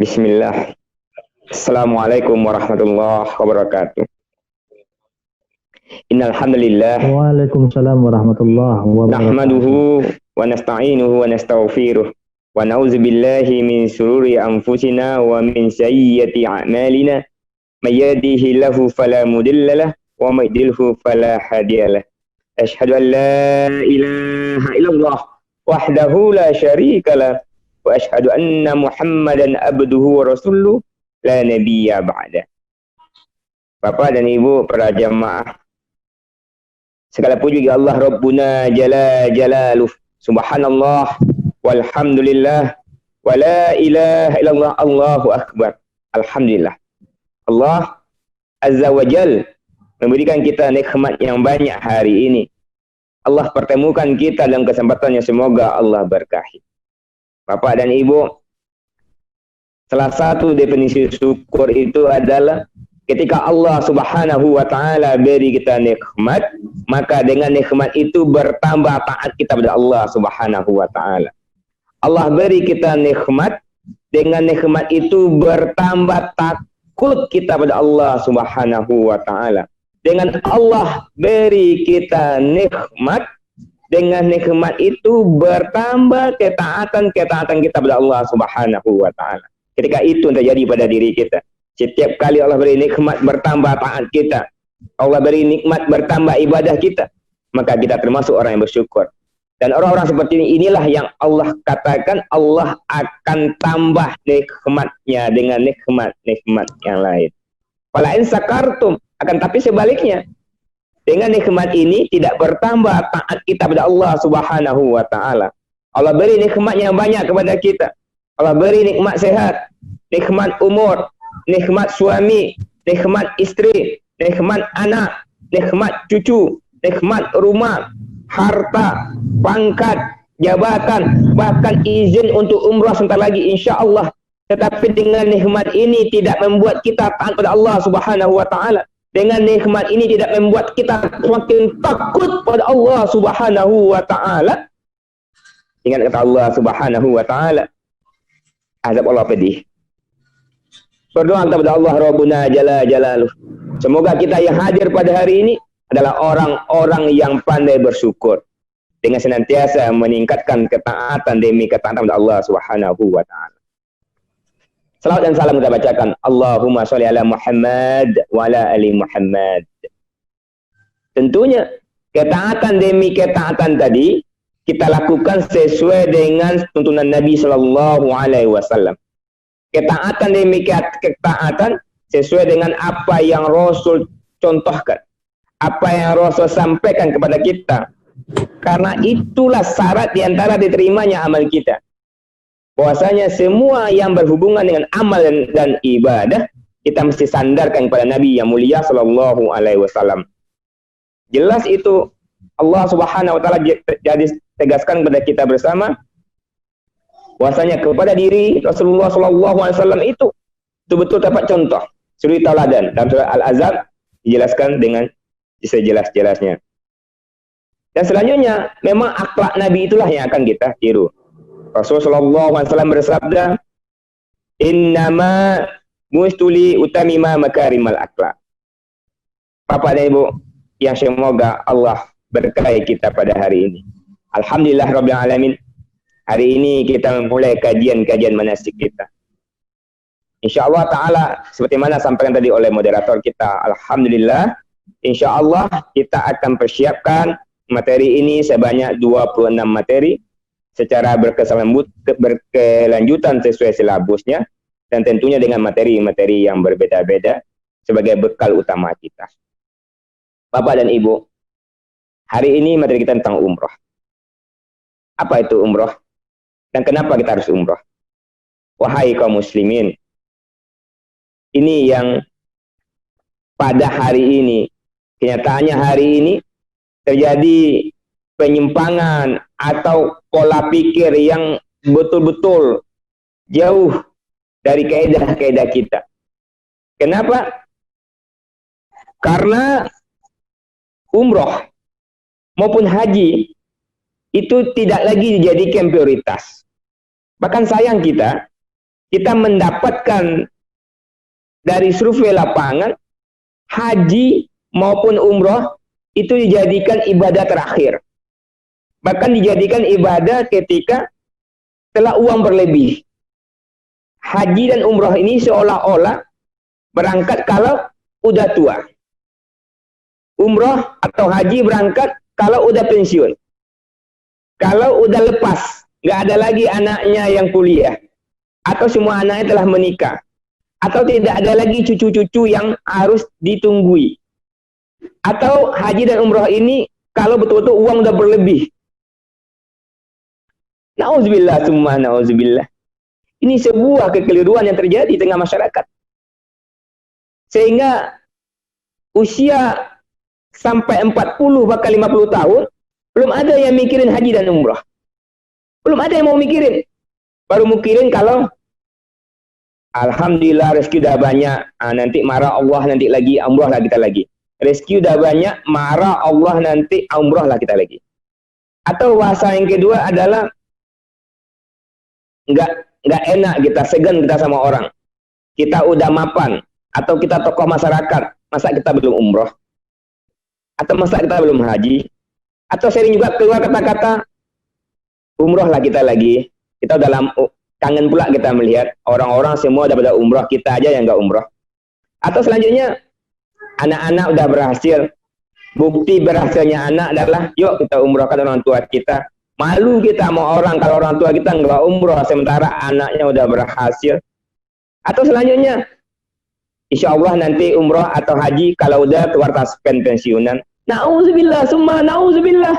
Bismillah. Assalamualaikum warahmatullahi wabarakatuh. Innal hamdalillah Waalaikumsalam warahmatullahi wabarakatuh. nahmaduhu wa nasta'inuhu wa nastaghfiruh wa na'udzu billahi min shururi anfusina wa min sayyiati a'malina may yahdihillahu fala mudhillalah wa may yudhlilhu fala hadiyalah. Asyhadu an la ilaha illallah wahdahu la syarikalah wa asyhadu anna Muhammadan abduhu wa rasuluh la nabiyya ba'da. Bapak dan Ibu para jamaah, segala puji bagi Allah Rabbuna Jalla Jalaluh. Subhanallah walhamdulillah wa la ilaha illallah Allahu akbar. Alhamdulillah. Allah Azza wa Jal memberikan kita nikmat yang banyak hari ini. Allah pertemukan kita dalam kesempatannya, semoga Allah berkahi. Bapak dan Ibu, salah satu definisi syukur itu adalah ketika Allah Subhanahu wa taala beri kita nikmat, maka dengan nikmat itu bertambah taat kita pada Allah Subhanahu wa taala. Allah beri kita nikmat, dengan nikmat itu bertambah takut kita pada Allah Subhanahu wa taala. Dengan Allah beri kita nikmat, dengan nikmat itu bertambah ketaatan kita pada Allah Subhanahu wa taala. Ketika itu terjadi pada diri kita. Setiap kali Allah beri nikmat, bertambah taat kita. Allah beri nikmat, bertambah ibadah kita. Maka kita termasuk orang yang bersyukur. Dan orang-orang seperti inilah yang Allah katakan Allah akan tambah nikmatnya dengan nikmat-nikmat yang lain. Wala in sakartum, akan tapi sebaliknya. Dengan nikmat ini tidak bertambah taat kita pada Allah Subhanahu wa taala. Allah beri nikmat yang banyak kepada kita. Allah beri nikmat sehat, nikmat umur, nikmat suami, nikmat istri, nikmat anak, nikmat cucu, nikmat rumah, harta, pangkat, jabatan, bahkan izin untuk umrah sebentar lagi insya-Allah. Tetapi dengan nikmat ini tidak membuat kita taat pada Allah Subhanahu wa taala. Dengan nikmat ini tidak membuat kita semakin takut pada Allah Subhanahu wa taala. Ingat kata Allah Subhanahu wa taala, azab Allah pedih. Berdoa kepada Allah Rabbuna Jalla Jalaluh. Semoga kita yang hadir pada hari ini adalah orang-orang yang pandai bersyukur dengan senantiasa meningkatkan ketaatan demi ketaatan kepada Allah Subhanahu wa taala. Salawat dan salam kita bacakan. Allahumma sholli ala Muhammad wa ala ali Muhammad. Tentunya ketaatan demi ketaatan tadi kita lakukan sesuai dengan tuntunan Nabi sallallahu alaihi wasallam. Ketaatan demi ketaatan sesuai dengan apa yang Rasul contohkan, apa yang Rasul sampaikan kepada kita. Karena itulah syarat diantara diterimanya amal kita. Bahwasanya semua yang berhubungan dengan amal dan ibadah kita mesti sandarkan kepada Nabi yang mulia sallallahu alaihi wasallam. Jelas itu Allah Subhanahu wa taala jadi tegaskan kepada kita bersama bahwasanya kepada diri Rasulullah sallallahu alaihi wasallam itu betul-betul dapat contoh, suri tauladan. Dalam surah Al-Ahzab dijelaskan dengan sejelas-jelasnya. Dan selanjutnya memang akhlak Nabi itulah yang akan kita tiru. Rasulullah SAW bersabda, Innama mustuli utamima makarimal akhlak. Bapak dan Ibu, yang semoga Allah berkahi kita pada hari ini. Alhamdulillah Rabbil Alamin. Hari ini kita memulai kajian-kajian manasik kita. InsyaAllah ta'ala, seperti mana sampaikan tadi oleh moderator kita, Alhamdulillah, InsyaAllah kita akan persiapkan materi ini sebanyak 26 materi, secara berkelanjutan sesuai silabusnya, dan tentunya dengan materi-materi yang berbeda-beda sebagai bekal utama kita. Bapak dan Ibu, hari ini materi kita tentang umroh. Apa itu umroh? Dan kenapa kita harus umroh? Wahai kaum muslimin, ini yang pada hari ini, kenyataannya hari ini terjadi penyimpangan atau pola pikir yang betul-betul jauh dari kaidah-kaidah kita. Kenapa? Karena umroh maupun haji itu tidak lagi dijadikan prioritas. Bahkan sayang kita, kita mendapatkan dari survei lapangan, haji maupun umroh itu dijadikan ibadah terakhir. Bahkan dijadikan ibadah ketika setelah uang berlebih. Haji dan umroh ini seolah-olah berangkat kalau udah tua. Umroh atau haji berangkat kalau udah pensiun. Kalau udah lepas, nggak ada lagi anaknya yang kuliah. Atau semua anaknya telah menikah. Atau tidak ada lagi cucu-cucu yang harus ditunggui. Atau haji dan umroh ini kalau betul-betul uang udah berlebih. Nauzubillah, summa nauzubillah. Ini sebuah kekeliruan yang terjadi di tengah masyarakat. Sehingga usia sampai 40 bahkan 50 tahun belum ada yang mikirin haji dan umrah. Belum ada yang mau mikirin. Baru mikirin kalau alhamdulillah rezeki udah banyak, nanti marah Allah nanti lagi, umrah lah kita lagi. Rezeki udah banyak, marah Allah nanti, umrah lah kita lagi. Atau bahasa yang kedua adalah nggak enak kita, segan kita sama orang. Kita udah mapan, atau kita tokoh masyarakat, masa kita belum umroh? Atau masa kita belum haji? Atau sering juga keluar kata-kata umroh lah kita lagi. Kita udah kangen pula kita melihat orang-orang semua udah pada umroh, kita aja yang nggak umroh. Atau selanjutnya anak-anak udah berhasil. Bukti berhasilnya anak adalah yuk kita umrohkan orang tua kita. Malu kita sama orang kalau orang tua kita nggak umroh sementara anaknya udah berhasil. Atau selanjutnya insya Allah nanti umroh atau haji kalau udah keluar taspen pensiunan. Nauzubillah, summa nauzubillah.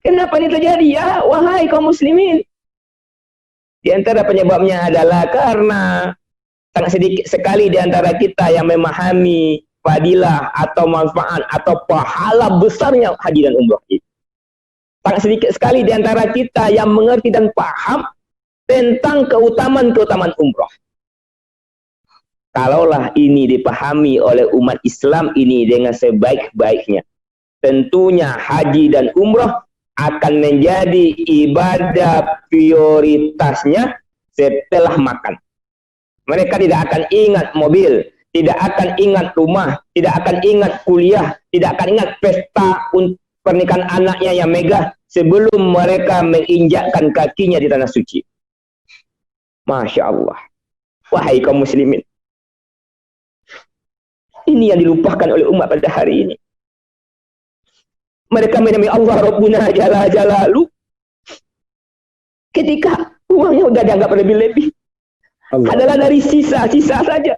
Kenapa ini terjadi ya? Wahai kaum muslimin. Di antara penyebabnya adalah karena sangat sedikit sekali di antara kita yang memahami fadilah atau manfaat atau pahala besarnya haji dan umroh itu. Sangat sedikit sekali di antara kita yang mengerti dan paham tentang keutamaan-keutamaan umroh. Kalaulah ini dipahami oleh umat Islam ini dengan sebaik-baiknya, tentunya haji dan umroh akan menjadi ibadah prioritasnya setelah makan. Mereka tidak akan ingat mobil, tidak akan ingat rumah, tidak akan ingat kuliah, tidak akan ingat pesta pernikahan anaknya yang megah sebelum mereka menginjakkan kakinya di tanah suci. Masya Allah. Wahai kaum muslimin. Ini yang dilupakan oleh umat pada hari ini. Mereka menamai Allah Rabbuna Jalla Jalalu. Ketika uangnya udah dianggap lebih-lebih. Adalah dari sisa-sisa saja.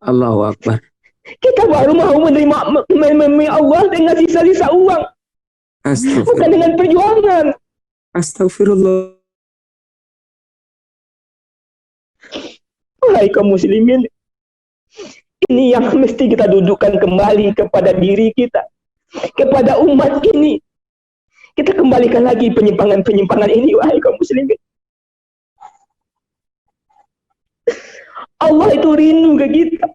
Allahu Akbar. Kita baru mau menerima Allah dengan sisa-sisa uang. Bukan dengan perjuangan. Astagfirullah. Wahai kaum muslimin. Ini yang mesti kita dudukkan kembali kepada diri kita. Kepada umat ini. Kita kembalikan lagi penyimpangan-penyimpangan ini. Wahai kaum muslimin. Allah itu rindu ke kita.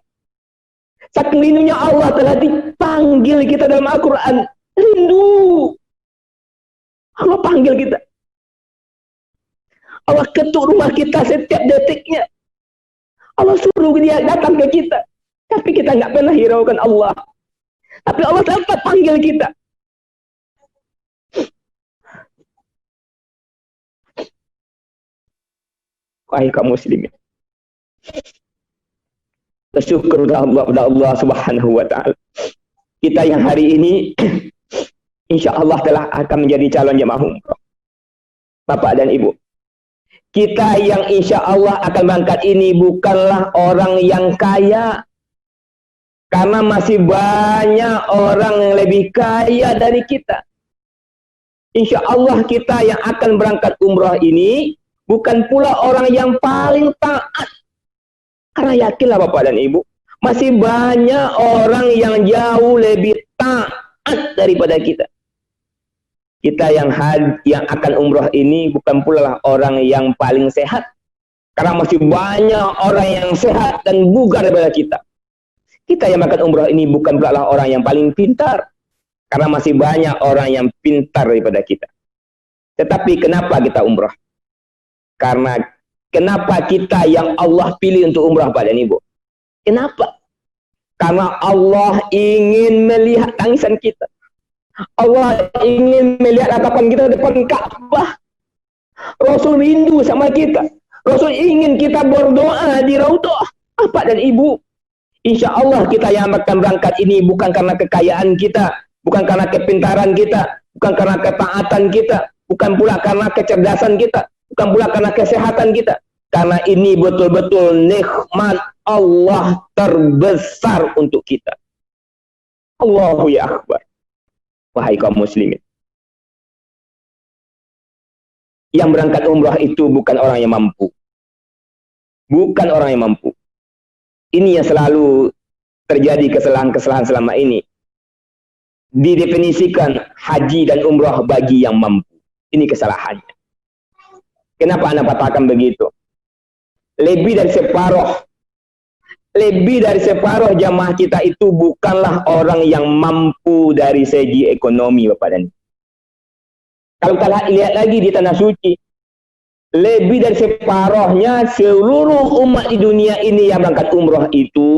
Saking rindunya Allah telah dipanggil kita dalam Al-Quran. Rindu. Allah panggil kita. Allah ketuk rumah kita setiap detiknya. Allah suruh dia datang ke kita. Tapi kita nggak pernah hiraukan Allah. Tapi Allah tetap panggil kita. Wahai kaum muslimin. Bersyukurlah Allah Subhanahu wa ta'ala. Kita yang hari ini insya Allah telah akan menjadi calon jemaah umroh. Bapak dan Ibu. Kita yang insya Allah akan berangkat ini bukanlah orang yang kaya. Karena masih banyak orang yang lebih kaya dari kita. Insya Allah kita yang akan berangkat umroh ini bukan pula orang yang paling taat. Karena yakinlah Bapak dan Ibu, masih banyak orang yang jauh lebih taat daripada kita. Kita yang akan umroh ini bukan pula orang yang paling sehat. Karena masih banyak orang yang sehat dan bugar daripada kita. Kita yang akan umroh ini bukan pula orang yang paling pintar. Karena masih banyak orang yang pintar daripada kita. Tetapi kenapa kita umroh? Karena Kenapa kita yang Allah pilih untuk umrah Pak dan Ibu? Kenapa? Karena Allah ingin melihat tangisan kita. Allah ingin melihat ratapan kita depan Ka'bah. Rasul rindu sama kita. Rasul ingin kita berdoa di Raudhah. Pak dan Ibu, insya Allah kita yang akan berangkat ini bukan karena kekayaan kita, bukan karena kepintaran kita, bukan karena ketaatan kita, bukan pula karena kecerdasan kita, bukan pula karena kesehatan kita. Karena ini betul-betul nikmat Allah terbesar untuk kita. Allahu ya Akbar. Wahai kaum muslimin, yang berangkat umrah itu bukan orang yang mampu. Bukan orang yang mampu. Ini yang selalu terjadi kesalahan-kesalahan selama ini. Didefinisikan haji dan umrah bagi yang mampu. Ini kesalahannya. Kenapa Anda katakan begitu? Lebih dari separuh jamaah kita itu bukanlah orang yang mampu dari segi ekonomi, Bapak dan Ibu. Kalau kita lihat lagi di Tanah Suci, lebih dari separuhnya seluruh umat di dunia ini yang berangkat umroh itu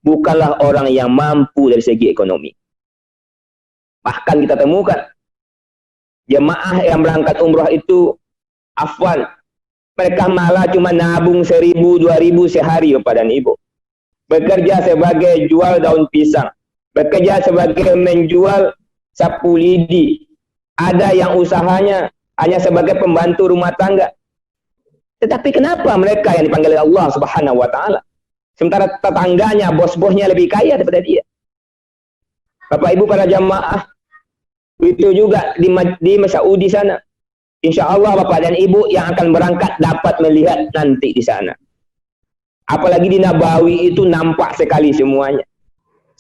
bukanlah orang yang mampu dari segi ekonomi. Bahkan kita temukan jemaah yang berangkat umroh itu afwan, mereka malah cuma nabung 1.000, 2.000 sehari, Bapak dan Ibu. Bekerja sebagai jual daun pisang, bekerja sebagai menjual sapu lidi. Ada yang usahanya hanya sebagai pembantu rumah tangga. Tetapi kenapa mereka yang dipanggil Allah Subhanahu wa taala, sementara tetangganya, bos-bosnya lebih kaya daripada dia? Bapak Ibu para jamaah, itu juga di Saudi sana. Insya Allah Bapak dan Ibu yang akan berangkat dapat melihat nanti di sana. Apalagi di Nabawi itu nampak sekali semuanya.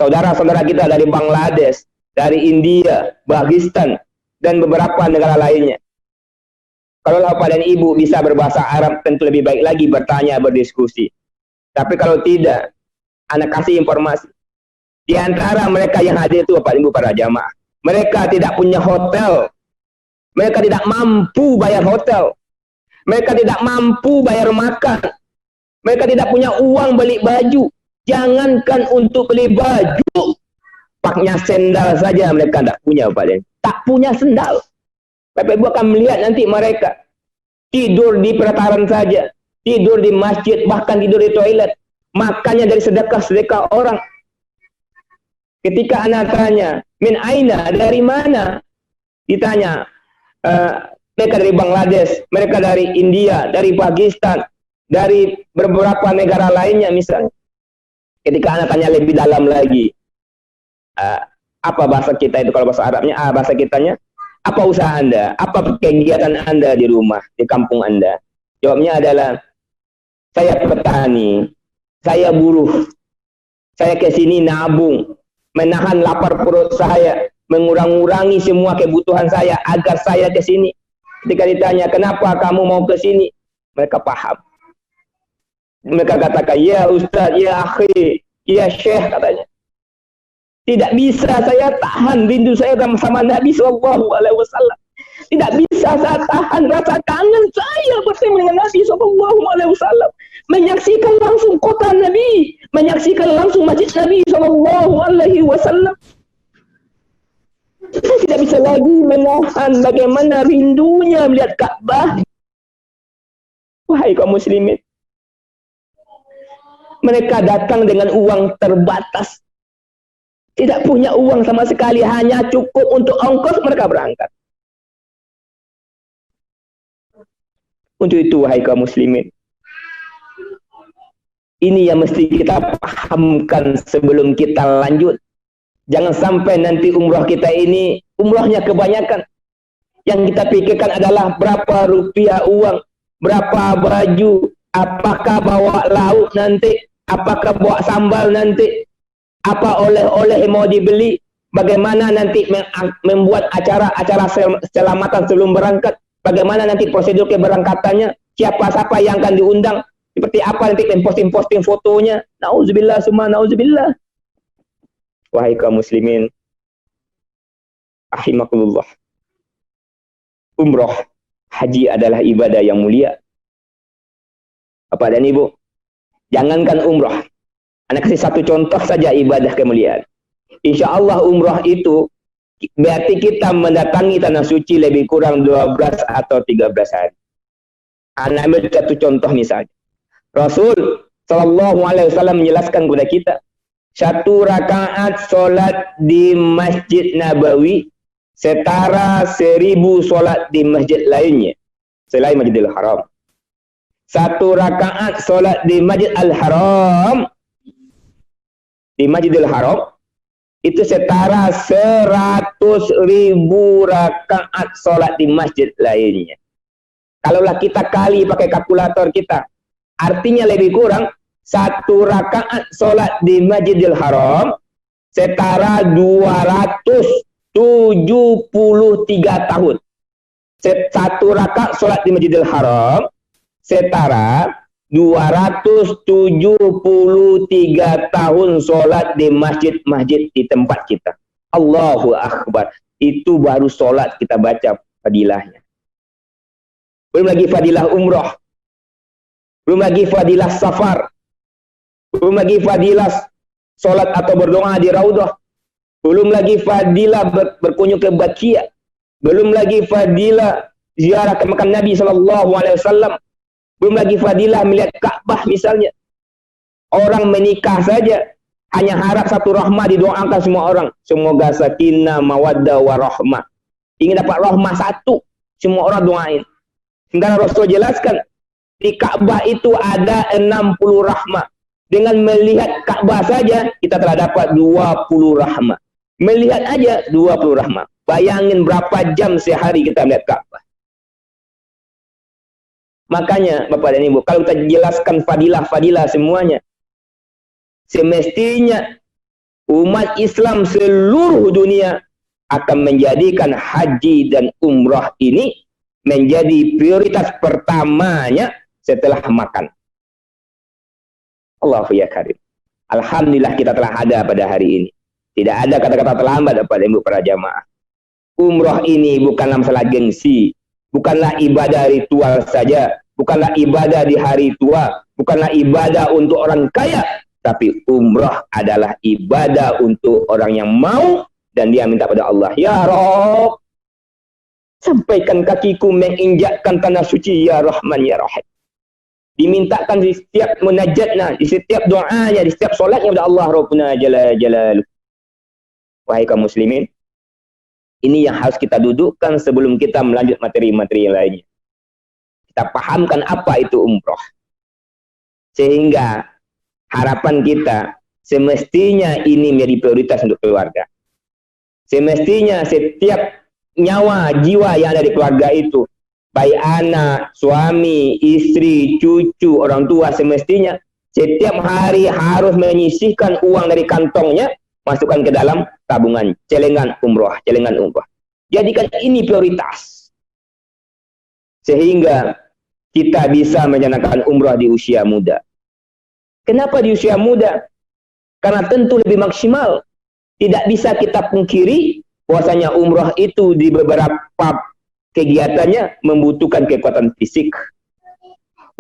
Saudara-saudara kita dari Bangladesh, dari India, Pakistan, dan beberapa negara lainnya. Kalau Bapak dan Ibu bisa berbahasa Arab, tentu lebih baik lagi bertanya, berdiskusi. Tapi kalau tidak, Anda kasih informasi. Di antara mereka yang hadir itu Bapak Ibu para jamaah, mereka tidak punya hotel. Mereka tidak mampu bayar hotel. Mereka tidak mampu bayar makan. Mereka tidak punya uang beli baju. Jangankan untuk beli baju, paknya sendal saja mereka tidak punya, Pak. Tak punya sendal. Bapak Ibu akan melihat nanti mereka tidur di pelataran saja, tidur di masjid, bahkan tidur di toilet. Makannya dari sedekah-sedekah orang. Ketika anak tanya, min aina, dari mana? Ditanya, mereka dari Bangladesh, mereka dari India, dari Pakistan, dari beberapa negara lainnya misalnya. Ketika anak tanya lebih dalam lagi, apa bahasa kita itu kalau bahasa Arabnya? Bahasa kitanya, apa usaha Anda? Apa kegiatan Anda di rumah, di kampung Anda? Jawabnya adalah, saya petani, saya buruh, saya ke sini nabung, menahan lapar perut saya, mengurangi semua kebutuhan saya agar saya ke sini. Ketika ditanya, kenapa kamu mau ke sini? Mereka paham. Mereka katakan, ya Ustaz, ya akhi, ya Syekh, katanya. Tidak bisa saya tahan rindu saya sama Nabi SAW. Tidak bisa saya tahan rasa kangen saya bertemu dengan Nabi SAW. Menyaksikan langsung kota Nabi, menyaksikan langsung masjid Nabi SAW. Tidak bisa lagi menahan bagaimana rindunya melihat Ka'bah. Wahai kaum muslimin, mereka datang dengan uang terbatas. Tidak punya uang sama sekali, hanya cukup untuk ongkos mereka berangkat. Untuk itu, wahai kaum muslimin, ini yang mesti kita pahamkan sebelum kita lanjut. Jangan sampai nanti umrah kita ini, umrahnya kebanyakan. Yang kita pikirkan adalah berapa rupiah uang, berapa baju, apakah bawa lauk nanti, apakah bawa sambal nanti, apa oleh-oleh mau dibeli, bagaimana nanti membuat acara-acara selamatan sebelum berangkat, bagaimana nanti prosedur keberangkatannya, siapa-siapa yang akan diundang, seperti apa nanti posting-posting fotonya. Nauzubillah summa nauzubillah. Wahai kaum muslimin, rahimakumullah. Umroh, haji adalah ibadah yang mulia. Bapak dan Ibu, jangankan umroh. Anak kasih satu contoh saja ibadah kemuliaan. Insya Allah umroh itu berarti kita mendatangi tanah suci lebih kurang 12 atau 13 hari. Anak ambil satu contoh misalnya. Rasul Shallallahu Alaihi Wasallam menjelaskan kepada kita, satu rakaat solat di Masjid Nabawi setara 1000 solat di masjid lainnya selain Masjidil Haram. Satu rakaat solat di Masjid Al-Haram, di Masjidil Haram itu setara 100.000 rakaat solat di masjid lainnya. Kalaulah kita kali pakai kalkulator kita, artinya lebih kurang satu rakaat solat di Masjidil Haram setara 273 tahun. Satu rakaat solat di Masjidil Haram setara 273 tahun solat di masjid-masjid di tempat kita. Allahu Akbar. Itu baru solat kita baca fadilahnya. Belum lagi fadilah umroh. Belum lagi fadilah safar. Belum lagi fadilah solat atau berdoa di Raudhah. Belum lagi fadilah berkunjung ke Baqi'. Belum lagi fadilah ziarah ke makam Nabi SAW. Belum lagi fadilah melihat Ka'bah misalnya. Orang menikah saja hanya harap satu rahmah didoakan semua orang. Semoga sakinah, mawaddah, warahmah. Ingin dapat rahmah satu, semua orang doain. Sementara Rasul jelaskan, di Ka'bah itu ada 60 rahmah. Dengan melihat Ka'bah saja, kita telah dapat 20 rahmah. Melihat aja 20 rahmah. Bayangin berapa jam sehari kita melihat Ka'bah. Makanya Bapak dan Ibu, kalau kita jelaskan fadilah-fadilah semuanya, semestinya umat Islam seluruh dunia akan menjadikan haji dan umrah ini menjadi prioritas pertamanya setelah makan. Allahu ya karim. Alhamdulillah kita telah ada pada hari ini. Tidak ada kata-kata terlambat Bapak dan Ibu para jamaah. Umrah ini bukanlah masalah gengsi. Bukanlah ibadah ritual saja, bukanlah ibadah di hari tua, bukanlah ibadah untuk orang kaya, tapi umrah adalah ibadah untuk orang yang mau dan dia minta pada Allah, ya Rabb, sampaikan kakiku menginjakkan tanah suci, ya Rahman, ya Rahim. Dimintakan di setiap munajatnya, di setiap doanya, di setiap solatnya kepada Allah Rabbuna Jalla Jalaluh. Wahai kaum muslimin, ini yang harus kita dudukkan sebelum kita melanjut materi-materi lainnya. Kita pahamkan apa itu umroh. Sehingga harapan kita semestinya ini menjadi prioritas untuk keluarga. Semestinya setiap nyawa, jiwa yang ada di keluarga itu, baik anak, suami, istri, cucu, orang tua, semestinya setiap hari harus menyisihkan uang dari kantongnya, masukkan ke dalam tabungan, celengan umroh, celengan umroh. Jadikan ini prioritas. Sehingga kita bisa menjalankan umroh di usia muda. Kenapa di usia muda? Karena tentu lebih maksimal. Tidak bisa kita pungkiri bahwasanya umroh itu di beberapa kegiatannya membutuhkan kekuatan fisik.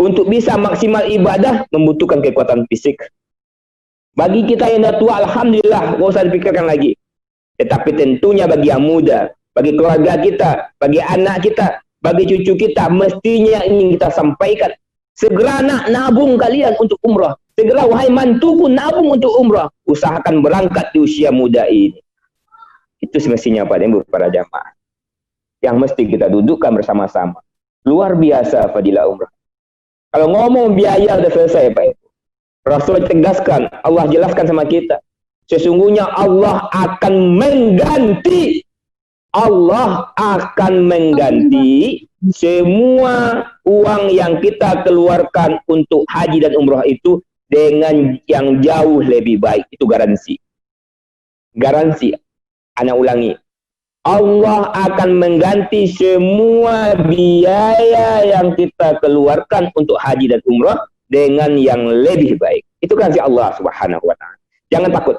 Untuk bisa maksimal ibadah membutuhkan kekuatan fisik. Bagi kita yang dah tua, alhamdulillah, nggak usah dipikirkan lagi. Tetapi tentunya bagi yang muda, bagi keluarga kita, bagi anak kita, bagi cucu kita, mestinya ingin kita sampaikan. Segera nak nabung kalian untuk umrah. Segera wahai mantuku nabung untuk umrah. Usahakan berangkat di usia muda ini. Itu semestinya Pak Ibu para jamaah. Yang mesti kita dudukkan bersama-sama. Luar biasa fadilah umrah. Kalau ngomong biaya udah selesai Pak Ibu. Rasul tegaskan, Allah jelaskan sama kita. Sesungguhnya Allah akan mengganti. Allah akan mengganti semua uang yang kita keluarkan untuk haji dan umrah itu dengan yang jauh lebih baik. Itu garansi. Garansi. Ana ulangi. Allah akan mengganti semua biaya yang kita keluarkan untuk haji dan umrah dengan yang lebih baik. Itu kan si Allah Subhanahu wa ta'ala. Jangan takut.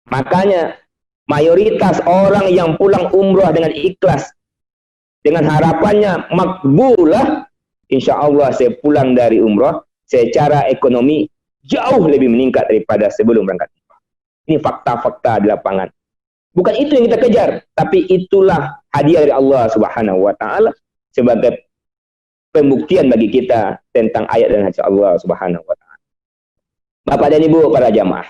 Makanya mayoritas orang yang pulang umrah dengan ikhlas, dengan harapannya makbulah, insya Allah saya pulang dari umrah, secara ekonomi jauh lebih meningkat daripada sebelum berangkat. Ini fakta-fakta di lapangan. Bukan itu yang kita kejar, tapi itulah hadiah dari Allah Subhanahu wa taala sebagai pembuktian bagi kita tentang ayat dan hadis Allah Subhanahu wa taala. Bapak dan Ibu para jamaah,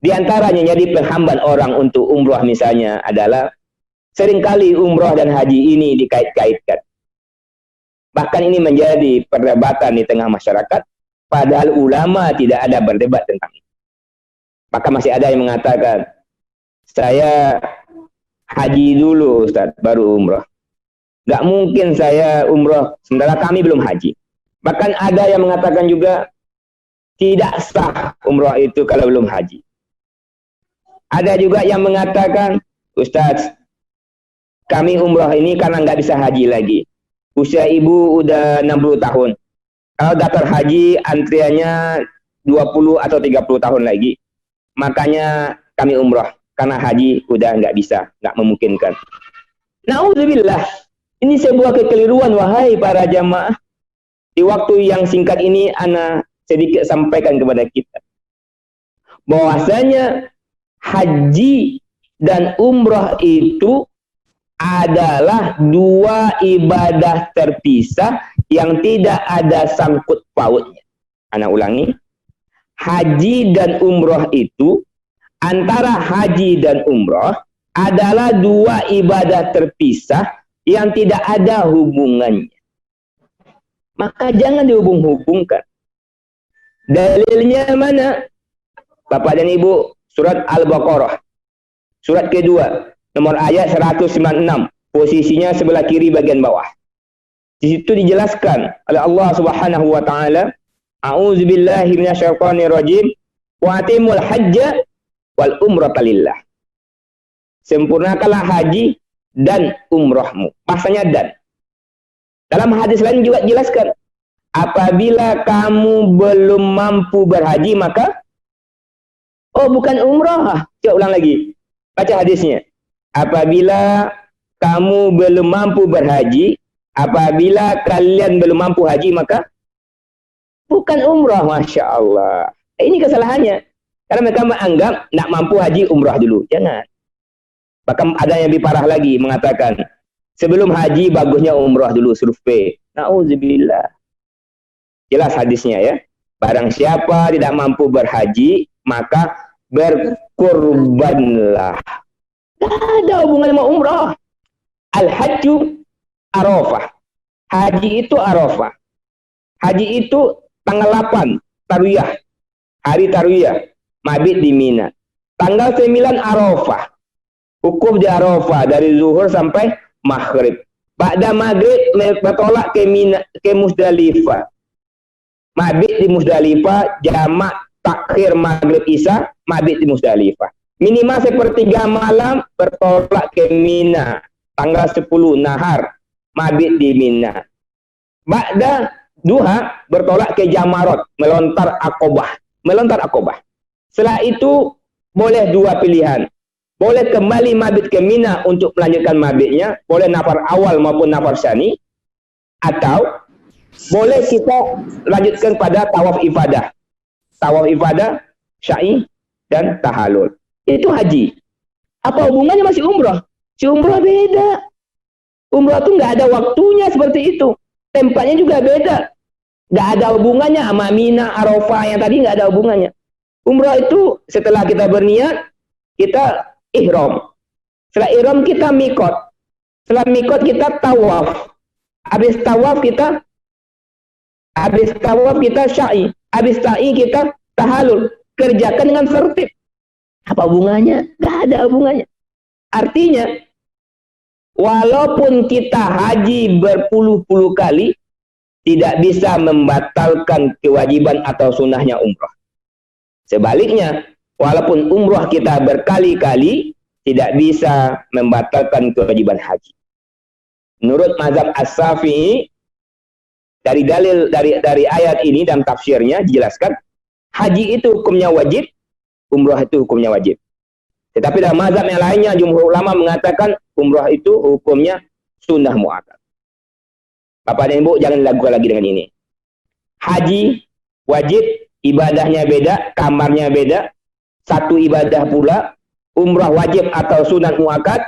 di antaranya jadi penghambat orang untuk umrah misalnya adalah seringkali umrah dan haji ini dikait-kaitkan. Bahkan ini menjadi perdebatan di tengah masyarakat, padahal ulama tidak ada berdebat tentang itu. Maka masih ada yang mengatakan, saya haji dulu Ustaz, baru umrah. Gak mungkin saya umrah, sementara kami belum haji. Bahkan ada yang mengatakan juga, tidak sah umrah itu kalau belum haji. Ada juga yang mengatakan, Ustaz, kami umrah ini karena nggak bisa haji lagi. Usia ibu udah 60 tahun. Kalau daftar haji, antriannya 20 atau 30 tahun lagi. Makanya kami umrah. Karena haji udah nggak bisa, nggak memungkinkan. Na'udzubillah. Ini sebuah kekeliruan, wahai para jamaah. Di waktu yang singkat ini, ana sedikit sampaikan kepada kita. Bahwasanya haji dan umrah itu adalah dua ibadah terpisah yang tidak ada sangkut pautnya. Ana ulangi. Haji dan umrah itu, antara haji dan umrah adalah dua ibadah terpisah yang tidak ada hubungannya. Maka jangan dihubung-hubungkan. Dalilnya mana? Bapak dan Ibu, surat Al-Baqarah. Surat kedua, nomor ayat 196. Posisinya sebelah kiri bagian bawah. Di situ dijelaskan oleh Allah Subhanahu wa taala, A'udzubillahi minasyaitonirrajim, wa atimul hajja wal umrata lillah. Sempurnakanlah haji dan umrahmu. Maksudnya dan. Dalam hadis lain juga jelaskan, apabila kamu belum mampu berhaji maka bukan umrah. Coba ulang lagi. Baca hadisnya. Apabila kamu belum mampu berhaji, apabila kalian belum mampu haji maka bukan umrah. Masya Allah. Ini kesalahannya. Karena mereka menganggap nak mampu haji umrah dulu. Jangan. Bahkan ada yang lebih parah lagi mengatakan, sebelum haji bagusnya umrah dulu, survei. Na'udzubillah. Jelas hadisnya ya. Barang siapa tidak mampu berhaji, maka berkurbanlah. Tidak ada hubungan sama umrah. Al-hajju Arafah. Haji itu Arafah. Haji itu tanggal 8, Tarwiyah. Hari Tarwiyah. Mabit di Mina. Tanggal 9 Arafah. Wukuf di Arafah dari zuhur sampai maghrib. Ba'da maghrib bertolak ke Mina, ke Musdalifah. Mabit di Musdalifah, jamak takhir maghrib isya, mabit di Musdalifah. Minimal sepertiga malam bertolak ke Mina. Tanggal 10 nahar, mabit di Mina. Ba'da duha bertolak ke Jamarot, melontar Aqobah. Melontar Aqobah. Setelah itu boleh dua pilihan. Boleh kembali mabit ke Mina untuk melanjutkan mabitnya, boleh nafar awal maupun nafar syani, atau boleh kita lanjutkan pada tawaf ifadah. Tawaf ifadah, syai, dan tahalul. Itu haji. Apa hubungannya masih umrah? Si umrah beda. Umrah itu nggak ada waktunya seperti itu. Tempatnya juga beda. Nggak ada hubungannya sama Mina, Arafah yang tadi nggak ada hubungannya. Umrah itu setelah kita berniat, kita ihram. Setelah ihram kita mikot. Setelah mikot kita tawaf. Habis tawaf kita syai. Habis syai kita tahalul. Kerjakan dengan tertib. Apa hubungannya? Gak ada hubungannya. Artinya, walaupun kita haji berpuluh-puluh kali, tidak bisa membatalkan kewajiban atau sunnahnya umrah. Sebaliknya, walaupun umrah kita berkali-kali, tidak bisa membatalkan kewajiban haji. Menurut mazhab As-Syafi'i, dari dalil dari ayat ini dan tafsirnya dijelaskan, haji itu hukumnya wajib, umrah itu hukumnya wajib. Tetapi dalam mazhab yang lainnya, jumhur ulama mengatakan umrah itu hukumnya sunnah muakkad. Bapak dan Ibu jangan lakukan lagi dengan ini. Haji wajib, ibadahnya beda, kamarnya beda, satu ibadah pula. Umrah wajib atau sunat muakkad,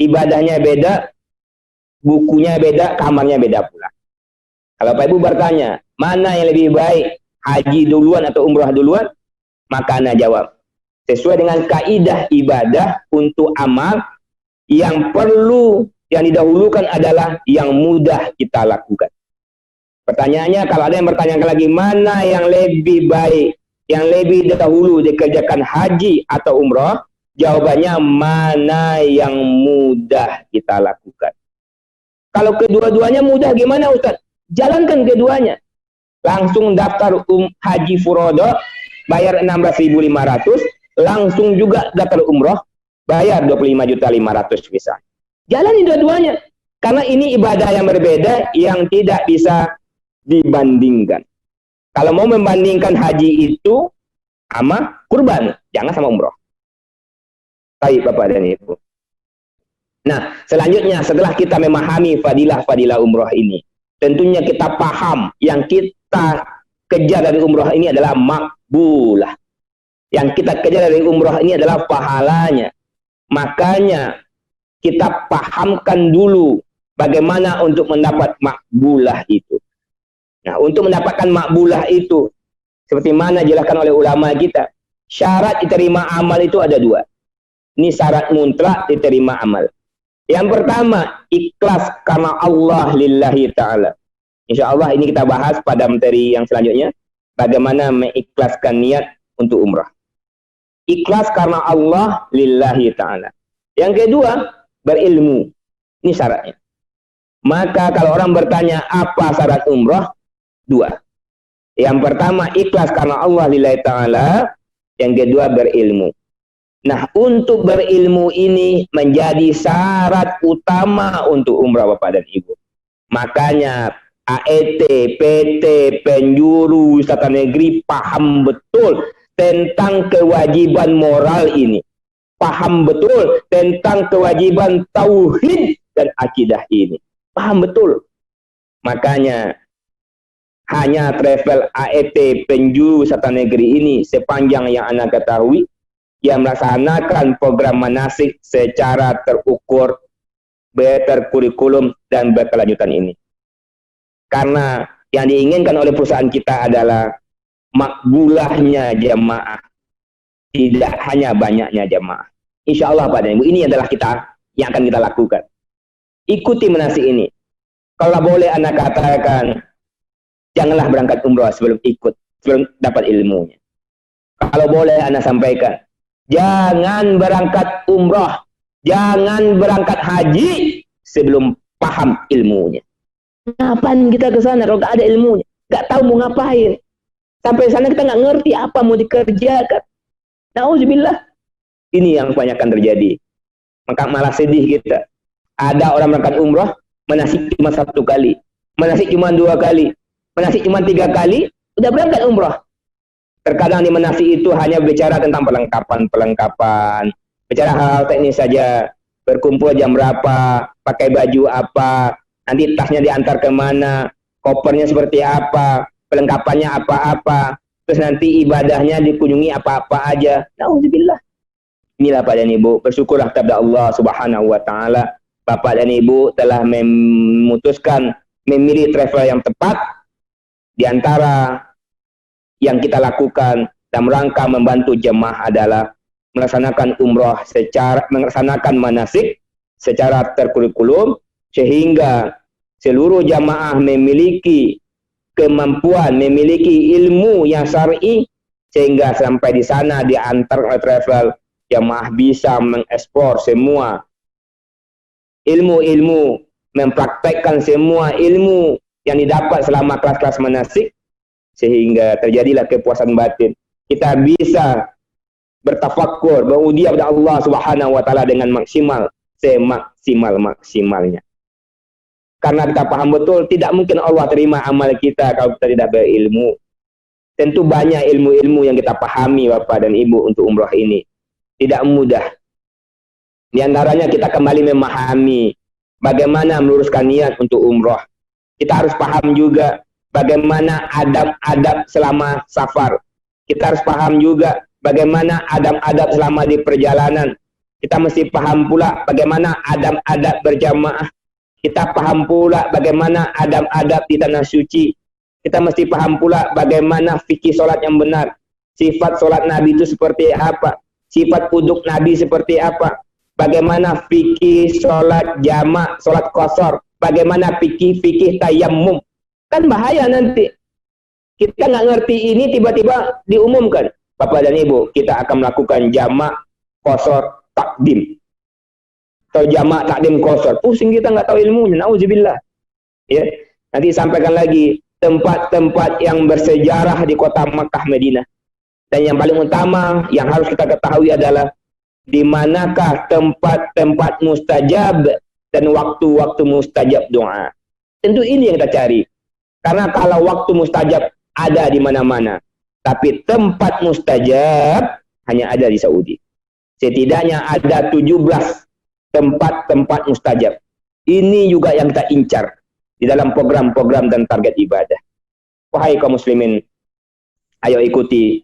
ibadahnya beda, bukunya beda, kamarnya beda pula. Kalau Pak Ibu bertanya, mana yang lebih baik, haji duluan atau umrah duluan? Maka Anda jawab, sesuai dengan kaidah ibadah untuk amal, yang perlu, yang didahulukan adalah yang mudah kita lakukan. Pertanyaannya, kalau ada yang bertanya lagi, mana yang lebih baik, yang lebih dahulu dikerjakan haji atau umrah? Jawabannya, mana yang mudah kita lakukan. Kalau kedua-duanya mudah, gimana Ustaz? Jalankan keduanya. Langsung daftar haji furodo, bayar 16.500, langsung juga daftar umroh, bayar 25.500.000 bisa. Jalani dua-duanya. Karena ini ibadah yang berbeda yang tidak bisa dibandingkan. Kalau mau membandingkan haji itu sama kurban, jangan sama umroh. Baik Bapak dan Ibu. Nah, selanjutnya setelah kita memahami fadilah-fadilah umroh ini, tentunya kita paham yang kita kejar dari umroh ini adalah makbulah. Yang kita kejar dari umroh ini adalah pahalanya. Makanya kita pahamkan dulu bagaimana untuk mendapat makbulah itu. Nah, untuk mendapatkan makbulah itu, seperti mana dijelaskan oleh ulama kita, syarat diterima amal itu ada dua. Ini syarat mutlak diterima amal. Yang pertama, ikhlas karena Allah lillahi ta'ala. Insya Allah ini kita bahas pada materi yang selanjutnya, bagaimana mengikhlaskan niat untuk umrah. Ikhlas karena Allah lillahi ta'ala. Yang kedua, berilmu. Ini syaratnya. Maka kalau orang bertanya apa syarat umrah? Dua. Yang pertama, ikhlas karena Allah lillahi ta'ala. Yang kedua, berilmu. Nah, untuk berilmu ini menjadi syarat utama untuk umrah Bapak dan Ibu. Makanya AET, PT, penjuru wisata negeri paham betul tentang kewajiban moral ini. Paham betul tentang kewajiban tauhid dan akidah ini. Paham betul. Makanya hanya travel AET penjuru wisata negeri ini sepanjang yang Anda ketahui, yang melaksanakan program manasik secara terukur, berkurikulum, dan berkelanjutan ini. Karena yang diinginkan oleh perusahaan kita adalah makbulahnya jamaah, tidak hanya banyaknya jamaah. Insya Allah Pak dan Ibu, ini adalah kita yang akan kita lakukan. Ikuti manasik ini. Kalau boleh anak katakan, janganlah berangkat umrah sebelum dapat ilmunya. Kalau boleh anak sampaikan, jangan berangkat umrah, jangan berangkat haji sebelum paham ilmunya. Ngapain kita ke sana kalau nggak ada ilmunya? Nggak tahu mau ngapain. Sampai sana kita nggak ngerti apa mau dikerjakan. Nauzubillah. Ini yang kebanyakan terjadi. Maka malah sedih kita. Ada orang berangkat umrah, manasik cuma 1 kali, manasik cuma 2 kali, manasik cuma 3 kali, udah berangkat umrah. Terkadang di manasik itu hanya bicara tentang perlengkapan, bicara hal-hal teknis saja, berkumpul jam berapa, pakai baju apa, nanti tasnya diantar kemana, kopernya seperti apa, perlengkapannya apa-apa, terus nanti ibadahnya dikunjungi apa-apa aja. Nauzubillah. Inilah Pak dan Ibu, bersyukurlah kepada Allah Subhanahu wa taala. Bapak dan Ibu telah memutuskan memilih travel yang tepat di antara yang kita lakukan dalam rangka membantu jemaah adalah melaksanakan umrah melaksanakan manasik secara terkurikulum, sehingga seluruh jamaah memiliki kemampuan, memiliki ilmu yang syar'i, sehingga sampai di sana diantar oleh travel, jamaah bisa mengeksplor semua ilmu-ilmu, mempraktekkan semua ilmu yang didapat selama kelas-kelas manasik, sehingga terjadilah kepuasan batin. Kita bisa bertafakur, berudia kepada Allah Subhanahu wa taala dengan maksimal, semaksimal-maksimalnya. Karena kita paham betul, tidak mungkin Allah terima amal kita kalau kita tidak berilmu. Tentu banyak ilmu-ilmu yang kita pahami Bapak dan Ibu untuk umrah ini. Tidak mudah. Di antaranya kita kembali memahami bagaimana meluruskan niat untuk umrah. Kita harus paham juga bagaimana adab-adab selama safar. Kita harus paham juga bagaimana adab-adab selama di perjalanan. Kita mesti paham pula bagaimana adab-adab berjamaah. Kita paham pula bagaimana adab-adab di tanah suci. Kita mesti paham pula bagaimana fikih solat yang benar. Sifat solat Nabi itu seperti apa? Sifat uduk Nabi seperti apa? Bagaimana fikih solat jamak, solat qasar? Bagaimana fikih tayammum? Kan bahaya nanti. Kita nggak ngerti ini tiba-tiba diumumkan. Bapak dan Ibu, kita akan melakukan jamak, qasar, takdim. Atau jamak, takdim, qasar. Pusing kita nggak tahu ilmunya. Nauzubillah. Ya. Nanti sampaikan lagi tempat-tempat yang bersejarah di kota Makkah, Madinah. Dan yang paling utama yang harus kita ketahui adalah di manakah tempat-tempat mustajab dan waktu-waktu mustajab doa. Tentu ini yang kita cari. Karena kalau waktu mustajab ada di mana-mana, tapi tempat mustajab hanya ada di Saudi. Setidaknya ada 17 tempat-tempat mustajab. Ini juga yang kita incar di dalam program-program dan target ibadah. Wahai kaum muslimin, ayo ikuti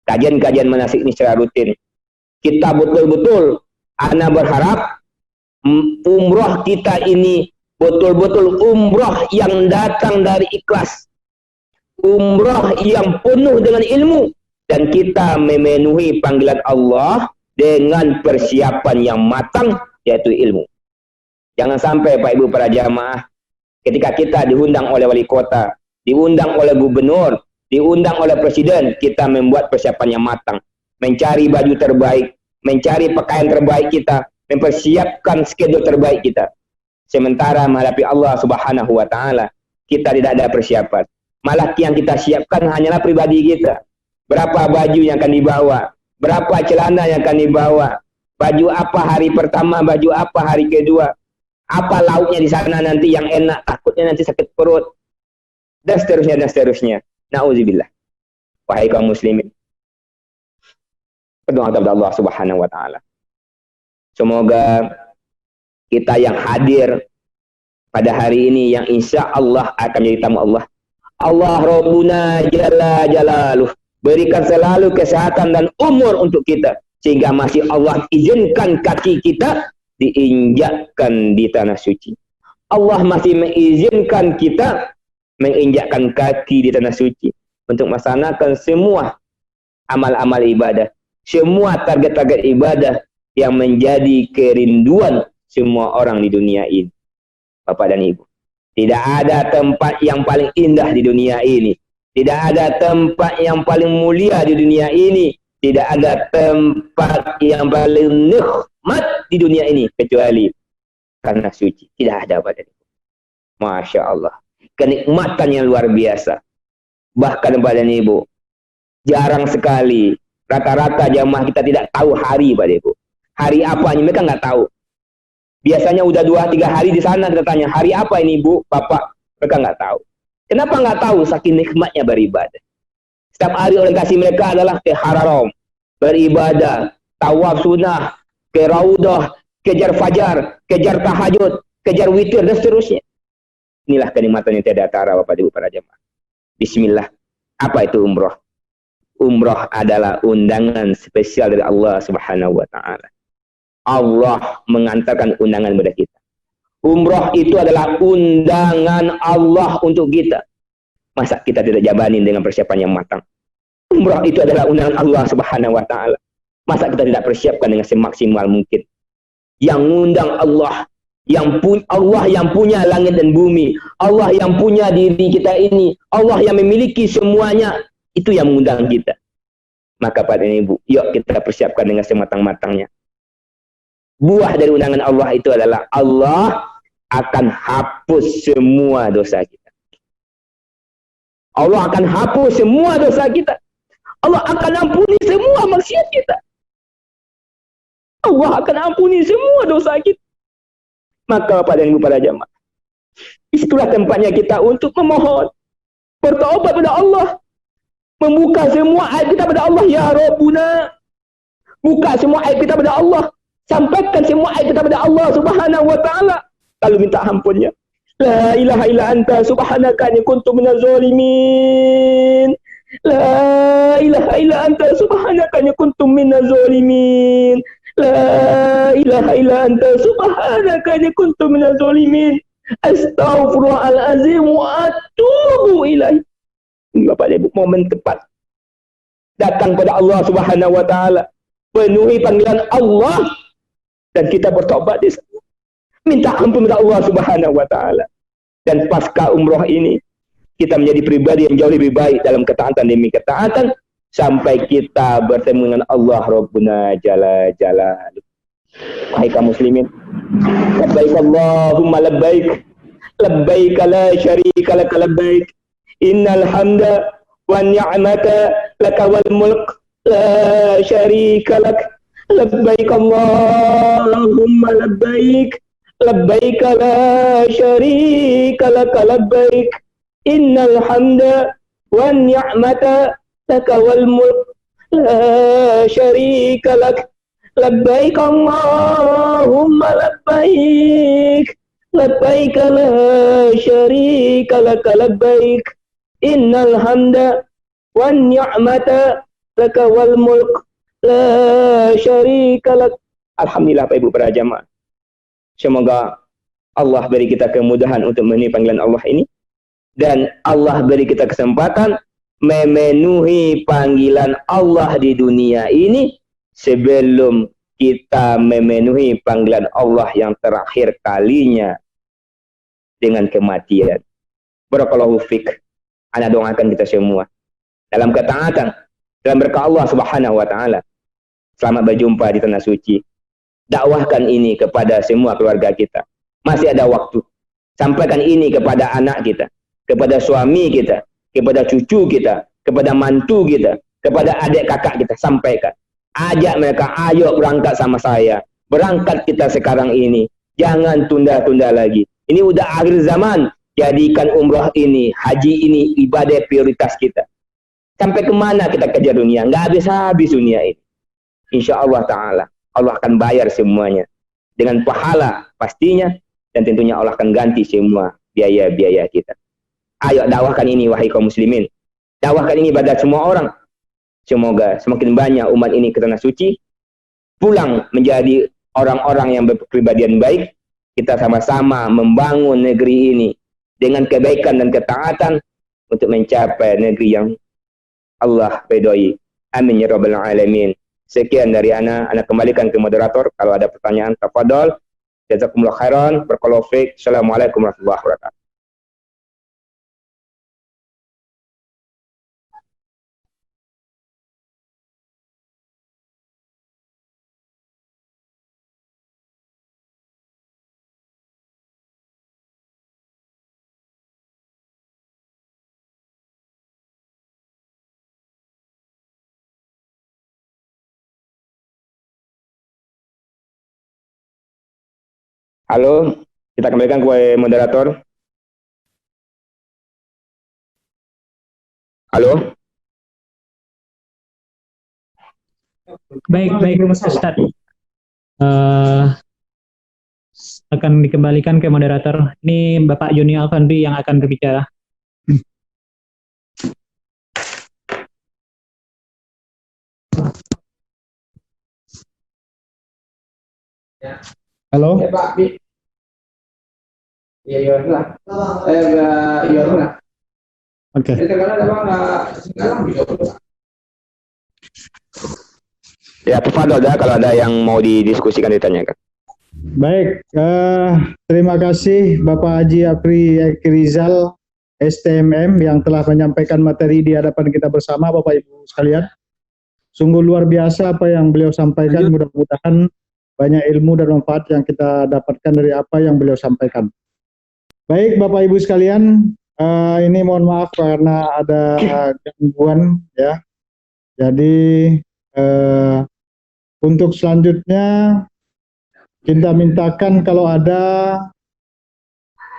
kajian-kajian manasik ini secara rutin. Kita betul-betul, ana berharap umroh kita ini betul-betul umroh yang datang dari ikhlas. Umroh yang penuh dengan ilmu. Dan kita memenuhi panggilan Allah dengan persiapan yang matang, yaitu ilmu. Jangan sampai Pak Ibu para jamaah, ketika kita diundang oleh wali kota, diundang oleh gubernur, diundang oleh presiden, kita membuat persiapan yang matang. Mencari baju terbaik, mencari pakaian terbaik kita, mempersiapkan schedule terbaik kita. Sementara menghadapi Allah Subhanahu wa Ta'ala, kita tidak ada persiapan. Malah yang kita siapkan hanyalah pribadi kita. Berapa baju yang akan dibawa, berapa celana yang akan dibawa, baju apa hari pertama, baju apa hari kedua, apa lauknya di sana nanti yang enak, takutnya nanti sakit perut, dan seterusnya, dan seterusnya. Na'udzubillah. Wahai kaum muslimin, berdoa kepada Allah Subhanahu wa Ta'ala. Semoga kita yang hadir pada hari ini, yang insya Allah akan menjadi tamu Allah. Allah Rabbuna Jalla Jalaluh, berikan selalu kesehatan dan umur untuk kita, sehingga masih Allah izinkan kaki kita diinjakkan di tanah suci. Allah masih mengizinkan kita menginjakkan kaki di tanah suci untuk melaksanakan semua amal-amal ibadah, semua target-target ibadah yang menjadi kerinduan semua orang di dunia ini. Bapak dan Ibu, tidak ada tempat yang paling indah di dunia ini, tidak ada tempat yang paling mulia di dunia ini, tidak ada tempat yang paling nikmat di dunia ini kecuali tanah suci. Tidak ada, Bapak dan Ibu. Masya Allah, kenikmatan yang luar biasa. Bahkan Bapak dan Ibu, jarang sekali, rata-rata jamaah kita tidak tahu hari, Bapak dan Ibu. Hari apa ini mereka nggak tahu. Biasanya udah 2-3 hari di sana kita tanya, hari apa ini Bu, Bapak? Mereka nggak tahu. Kenapa nggak tahu? Saking nikmatnya beribadah. Setiap hari orientasi mereka adalah ke haram, beribadah, tawaf sunnah, ke raudah, kejar fajar, kejar tahajud, kejar witir, dan seterusnya. Inilah kenikmatan yang tiada tara, Bapak Ibu para jemaah. Bismillah. Apa itu umroh? Umroh adalah undangan spesial dari Allah Subhanahu wa Ta'ala. Allah mengantarkan undangan kepada kita. Umroh itu adalah undangan Allah untuk kita. Masa kita tidak jabanin dengan persiapan yang matang? Umroh itu adalah undangan Allah Subhanahu wa Ta'ala. Masa kita tidak persiapkan dengan semaksimal mungkin? Yang undang Allah, Allah yang punya langit dan bumi, Allah yang punya diri kita ini, Allah yang memiliki semuanya, itu yang mengundang kita. Maka Pak dan Ibu, yuk kita persiapkan dengan sematang-matangnya. Buah dari undangan Allah itu adalah Allah akan hapus semua dosa kita. Allah akan hapus semua dosa kita. Allah akan ampuni semua maksiat kita. Allah akan ampuni semua dosa kita. Maka Bapak dan Ibu para jamaah, itulah tempatnya kita untuk memohon, bertaubat pada Allah, membuka semua aib kita pada Allah. Ya Rabbuna, buka semua aib kita pada Allah. Sampaikan semua ayat kita kepada Allah Subhanahu wa Ta'ala, lalu minta ampunnya, La ilaha illa anta subhanaka inni kuntu minaz zalimin. La ilaha illa anta subhanaka inni kuntu minaz zalimin. La ilaha illa anta subhanaka inni kuntu minaz zalimin. Astaghfirullahalazim wa atubu ilaih. Bapak Ibu, momen tepat datang pada Allah Subhanahu wa taala, penuhi panggilan Allah dan kita bertobat di sana. Minta ampun kepada Allah Subhanahu wa taala. Dan pasca umroh ini kita menjadi pribadi yang jauh lebih baik dalam ketaatan demi ketaatan sampai kita bertemu dengan Allah Rabbuna Jalla Jalaluh. Wahai kaum muslimin, labbaik Allahumma labbaik, labbaik la syarika lak labbaik, innal hamda wan ni'mata laka wal mulk la syarika lak, labbaik Allahumma labbaik, labbaik la syarika lak labbaik, innal hamda wan ni'mata laka wal mulk la syarika lak, labbaik Allahumma labbaik, labbaik la syarika lak labbaik, innal hamda wan ni'mata laka wal mulk la syarika lak. Alhamdulillah Pak Ibu para jamaah. Semoga Allah beri kita kemudahan untuk memenuhi panggilan Allah ini, dan Allah beri kita kesempatan memenuhi panggilan Allah di dunia ini sebelum kita memenuhi panggilan Allah yang terakhir kalinya dengan kematian. Barakallahu fiik. Ana doakan kita semua dalam ketaatan, dalam berkah Allah Subhanahu wa taala. Selamat berjumpa di tanah suci. Dakwahkan ini kepada semua keluarga kita. Masih ada waktu. Sampaikan ini kepada anak kita, kepada suami kita, kepada cucu kita, kepada mantu kita, kepada adik kakak kita. Sampaikan. Ajak mereka, ayo berangkat sama saya. Berangkat kita sekarang ini. Jangan tunda-tunda lagi. Ini udah akhir zaman. Jadikan umrah ini, haji ini ibadah prioritas kita. Sampai kemana kita kejar dunia? Nggak habis-habis dunia ini. Insya Allah Ta'ala. Allah akan bayar semuanya dengan pahala pastinya, dan tentunya Allah akan ganti semua biaya-biaya kita. Ayo dakwahkan ini wahai kaum muslimin. Dakwahkan ini pada semua orang. Semoga semakin banyak umat ini ke tanah suci, pulang menjadi orang-orang yang berkepribadian baik. Kita sama-sama membangun negeri ini dengan kebaikan dan ketaatan untuk mencapai negeri yang Allah ridhoi. Amin ya rabbal alamin. Sekian dari ana kembalikan ke moderator. Kalau ada pertanyaan, tafadhol. Jazakumullah khairan. Barakallahu fiik. Assalamualaikum warahmatullahi wabarakatuh. Halo, kita kembalikan ke moderator. Halo. Baik, Ustaz. Akan dikembalikan ke moderator. Ini Bapak Joni Alfandri yang akan berbicara. Halo. Oke. Ya, tafadhol kalau ada yang mau didiskusikan, ditanyakan. Baik, terima kasih Bapak Haji Apri Eki Rizal STMM yang telah menyampaikan materi di hadapan kita bersama Bapak Ibu sekalian. Sungguh luar biasa apa yang beliau sampaikan, mudah-mudahan banyak ilmu dan manfaat yang kita dapatkan dari apa yang beliau sampaikan. Baik Bapak Ibu sekalian, ini mohon maaf karena ada gangguan ya. Jadi untuk selanjutnya kita mintakan kalau ada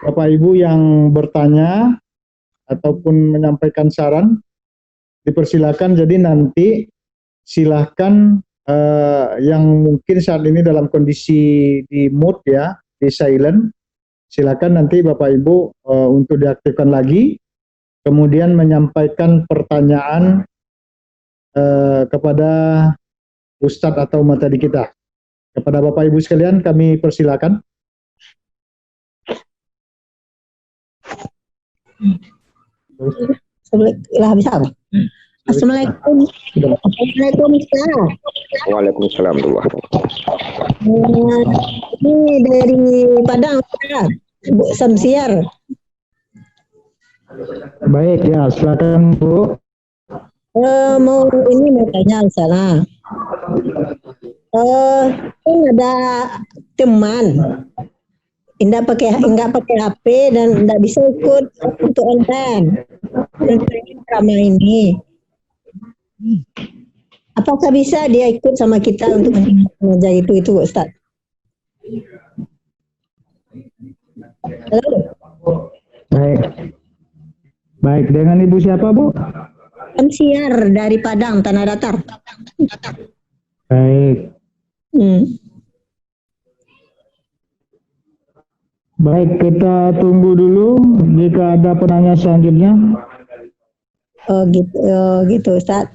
Bapak Ibu yang bertanya ataupun menyampaikan saran, dipersilakan. Jadi nanti silahkan yang mungkin saat ini dalam kondisi di mute ya, di silent, silakan nanti Bapak Ibu untuk diaktifkan lagi, kemudian menyampaikan pertanyaan kepada Ustadz atau materi kita. Kepada Bapak Ibu sekalian kami persilakan. Assalamualaikum. Assalamualaikum. Waalaikumsalam Ini dari Padang, Bu Samsiar. Baik ya, silakan Bu. Mau tanya sana. Kan ada teman enggak pakai HP dan enggak bisa ikut untuk online drama ini. Apakah bisa dia ikut sama kita untuk mengajar itu Ustaz? Halo. Baik, dengan Ibu siapa Bu? Samsiar dari Padang, Tanah Datar. Baik. Baik, kita tunggu dulu jika ada penanya selanjutnya. Oh gitu Ustaz.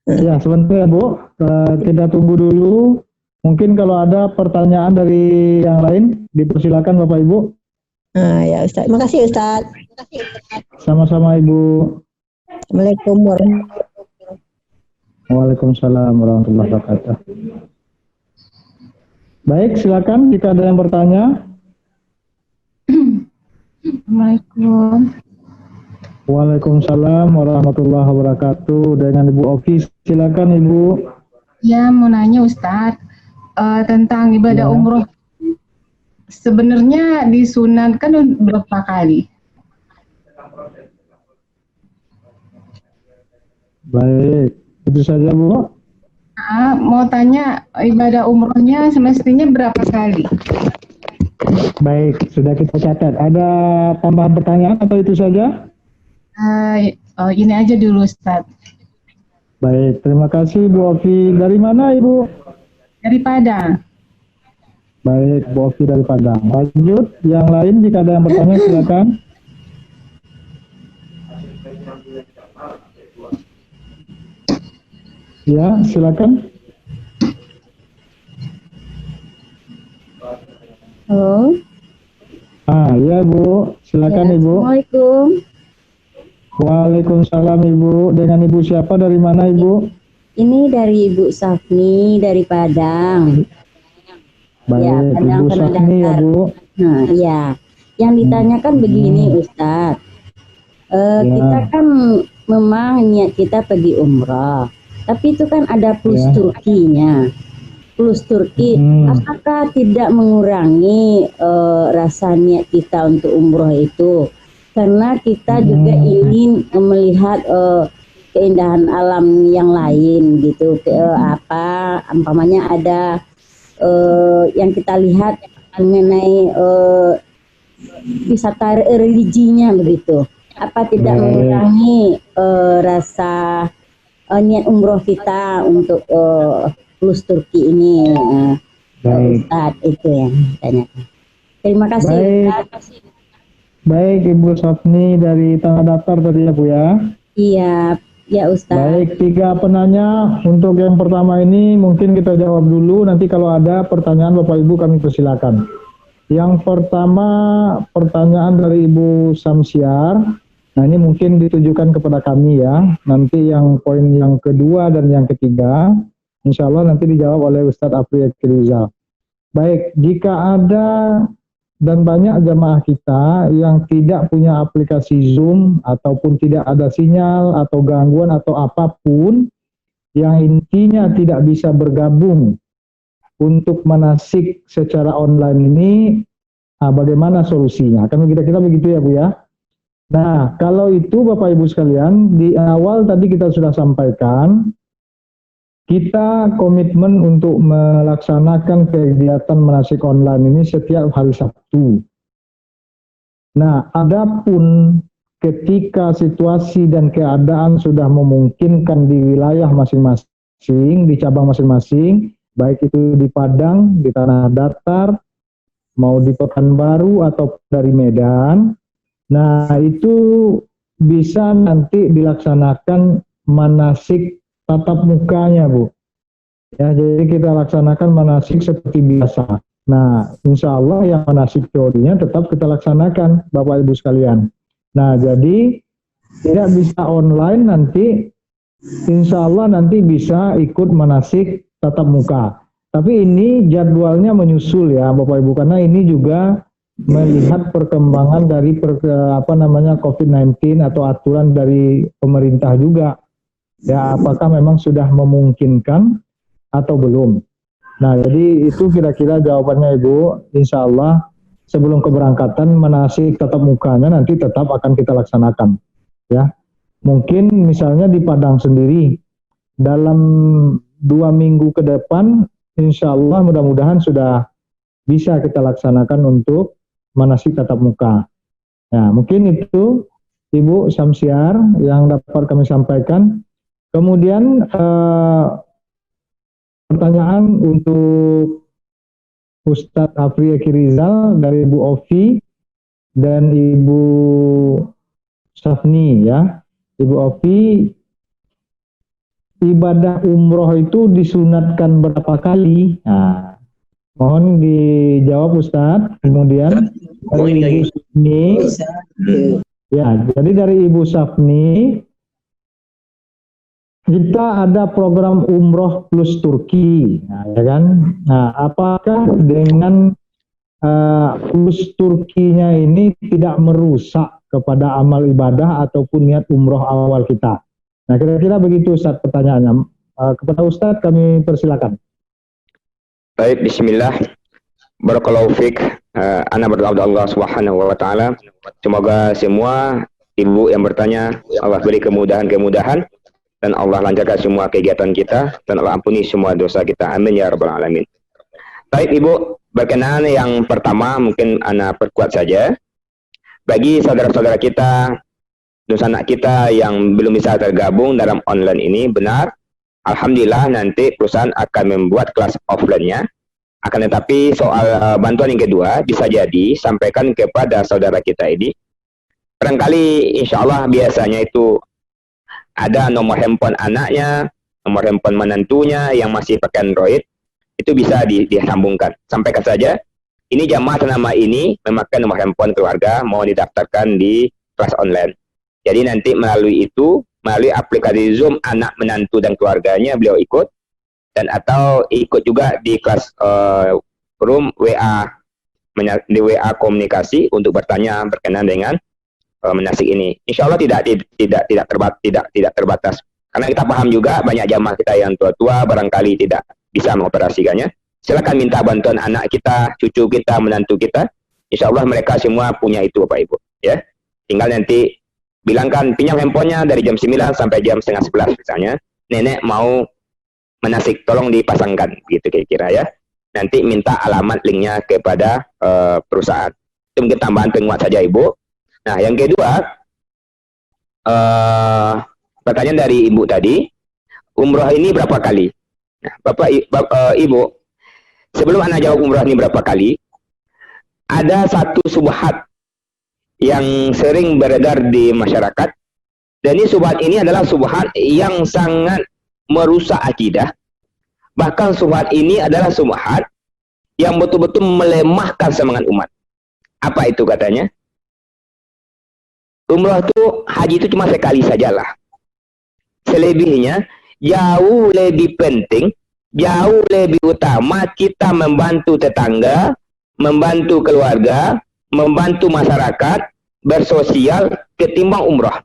Ya, sebentar ya Bu. Kita tunggu dulu. Mungkin kalau ada pertanyaan dari yang lain, dipersilakan Bapak Ibu. Ya Ustaz. Makasih Ustaz. Sama-sama Ibu. Assalamualaikum warahmatullahi wabarakatuh. Waalaikumsalam warahmatullahi wabarakatuh. Baik, silakan jika ada yang bertanya. Assalamualaikum. Waalaikumsalam warahmatullahi wabarakatuh. Dengan Ibu Oki, silakan Ibu. Ya, mau nanya Ustadz tentang ibadah umroh. Sebenarnya disunatkan berapa kali? Baik, itu saja Bu. Mau tanya ibadah umrohnya semestinya berapa kali? Baik, sudah kita catat. Ada tambahan pertanyaan atau itu saja? Ini aja dulu Ustadz. Baik, terima kasih Bu Oki. Dari mana Ibu? Dari Padang. Baik, Bu Oki dari Padang. Lanjut, yang lain jika ada yang bertanya silakan. Ya, silakan. Halo. Ya Bu, silakan Ya, Ibu. Assalamualaikum. Waalaikumsalam Ibu. Dengan Ibu siapa, dari mana Ibu? Ini dari Ibu Safni dari Padang. Baik, Ya, Padang Ibu Safni ya Bu. Nah, ya. Yang ditanyakan begini Ustadz. Kita kan memang niat kita pergi umrah. Tapi itu kan ada plus Turkinya. Plus Turki, apakah tidak mengurangi rasa niat kita untuk umroh itu? Karena kita juga ingin melihat keindahan alam yang lain gitu. Umpamanya ada yang kita lihat mengenai wisata religinya begitu. Apa tidak mengurangi rasa niat umroh kita untuk plus Turki ini? Ustaz, itu yang ditanyakan. Terima kasih. Baik Ibu Safni dari Tanah Datar tadi ya Bu ya. Iya, ya Ustaz. Baik, 3 penanya. Untuk yang pertama ini mungkin kita jawab dulu. Nanti kalau ada pertanyaan Bapak Ibu kami persilakan. Yang pertama pertanyaan dari Ibu Samsiar. Nah ini mungkin ditujukan kepada kami ya. Nanti yang poin yang kedua dan yang ketiga, insya Allah nanti dijawab oleh Ustadz Apri Rizal. Baik, jika ada dan banyak jamaah kita yang tidak punya aplikasi Zoom ataupun tidak ada sinyal atau gangguan atau apapun yang intinya tidak bisa bergabung untuk manasik secara online ini, bagaimana solusinya? Kan kira-kira begitu ya Bu ya. Nah, kalau itu Bapak Ibu sekalian, di awal tadi kita sudah sampaikan, kita komitmen untuk melaksanakan kegiatan manasik online ini setiap hari Sabtu. Nah, adapun ketika situasi dan keadaan sudah memungkinkan di wilayah masing-masing, di cabang masing-masing, baik itu di Padang, di Tanah Datar, mau di Pekanbaru atau dari Medan, nah itu bisa nanti dilaksanakan manasik tatap mukanya, Bu. Ya, jadi kita laksanakan manasik seperti biasa. Nah, insya Allah yang manasik teorinya tetap kita laksanakan, Bapak Ibu sekalian. Nah, jadi tidak bisa online nanti, insya Allah nanti bisa ikut manasik tatap muka. Tapi ini jadwalnya menyusul ya, Bapak Ibu, karena ini juga melihat perkembangan dari COVID-19 atau aturan dari pemerintah juga. Ya, apakah memang sudah memungkinkan atau belum. Nah, jadi itu kira-kira jawabannya Ibu. Insya Allah sebelum keberangkatan manasik tatap mukanya nanti tetap akan kita laksanakan. Ya, mungkin misalnya di Padang sendiri dalam 2 minggu ke depan, insya Allah mudah-mudahan sudah bisa kita laksanakan untuk manasik tatap muka. Nah, mungkin itu Ibu Samsiar yang dapat kami sampaikan. Kemudian pertanyaan untuk Ustadz Afri Eki Rizal dari Ibu Ovi dan Ibu Safni ya. Ibu Ovi, ibadah umroh itu disunatkan berapa kali? Nah, mohon dijawab Ustadz. Kemudian dari Ibu Safni, ya, jadi dari Ibu Safni, kita ada program umroh plus Turki, nah, ya kan? Nah, apakah dengan plus Turkinya ini tidak merusak kepada amal ibadah ataupun niat umroh awal kita? Nah, kira-kira begitu Ustadz pertanyaannya. Kepada Ustadz kami persilakan. Baik, bismillah. Barakallahu fiik. Ana berdoa kepada Allah Subhanahu wa taala, semoga semua ibu yang bertanya Allah beri kemudahan-kemudahan dan Allah lancarkan semua kegiatan kita dan Allah ampuni semua dosa kita. Amin ya rabbal alamin. Baik Ibu, berkenaan yang pertama mungkin ana perkuat saja. Bagi saudara-saudara kita, anak kita yang belum bisa tergabung dalam online ini, benar, alhamdulillah nanti perusahaan akan membuat kelas offline-nya. Akan tetapi soal bantuan yang kedua bisa jadi sampaikan kepada saudara kita ini. Barangkali insya Allah biasanya itu ada nomor handphone anaknya, nomor handphone menantunya yang masih pakai Android, itu bisa disambungkan. Sampaikan saja, ini jamaah nama ini memakai nomor handphone keluarga, mau didaftarkan di kelas online. Jadi nanti melalui aplikasi Zoom anak menantu dan keluarganya beliau ikut, dan atau ikut juga di kelas room WA, di WA komunikasi untuk bertanya berkenaan dengan menasik ini. Insya Allah tidak terbatas. Karena kita paham juga banyak jamaah kita yang tua-tua barangkali tidak bisa mengoperasikannya. Silakan minta bantuan anak kita, cucu kita, menantu kita. Insya Allah mereka semua punya itu Bapak Ibu. Ya, tinggal nanti bilangkan pinjam handphonenya dari jam 9 sampai jam setengah 11 misalnya. Nenek mau menasik, tolong dipasangkan, gitu kira-kira ya. Nanti minta alamat linknya kepada perusahaan. Itu mungkin tambahan penguat saja Ibu. Nah, yang kedua, pertanyaan dari Ibu tadi, umroh ini berapa kali? Nah, Ibu, sebelum Anda jawab umroh ini berapa kali, ada satu subhat yang sering beredar di masyarakat, dan ini subhat ini adalah subhat yang sangat merusak akidah. Bahkan subhat ini adalah subhat yang betul-betul melemahkan semangat umat. Apa itu katanya? Umrah itu, haji itu cuma sekali sajalah. Selebihnya, jauh lebih penting, jauh lebih utama kita membantu tetangga, membantu keluarga, membantu masyarakat, bersosial, ketimbang umrah.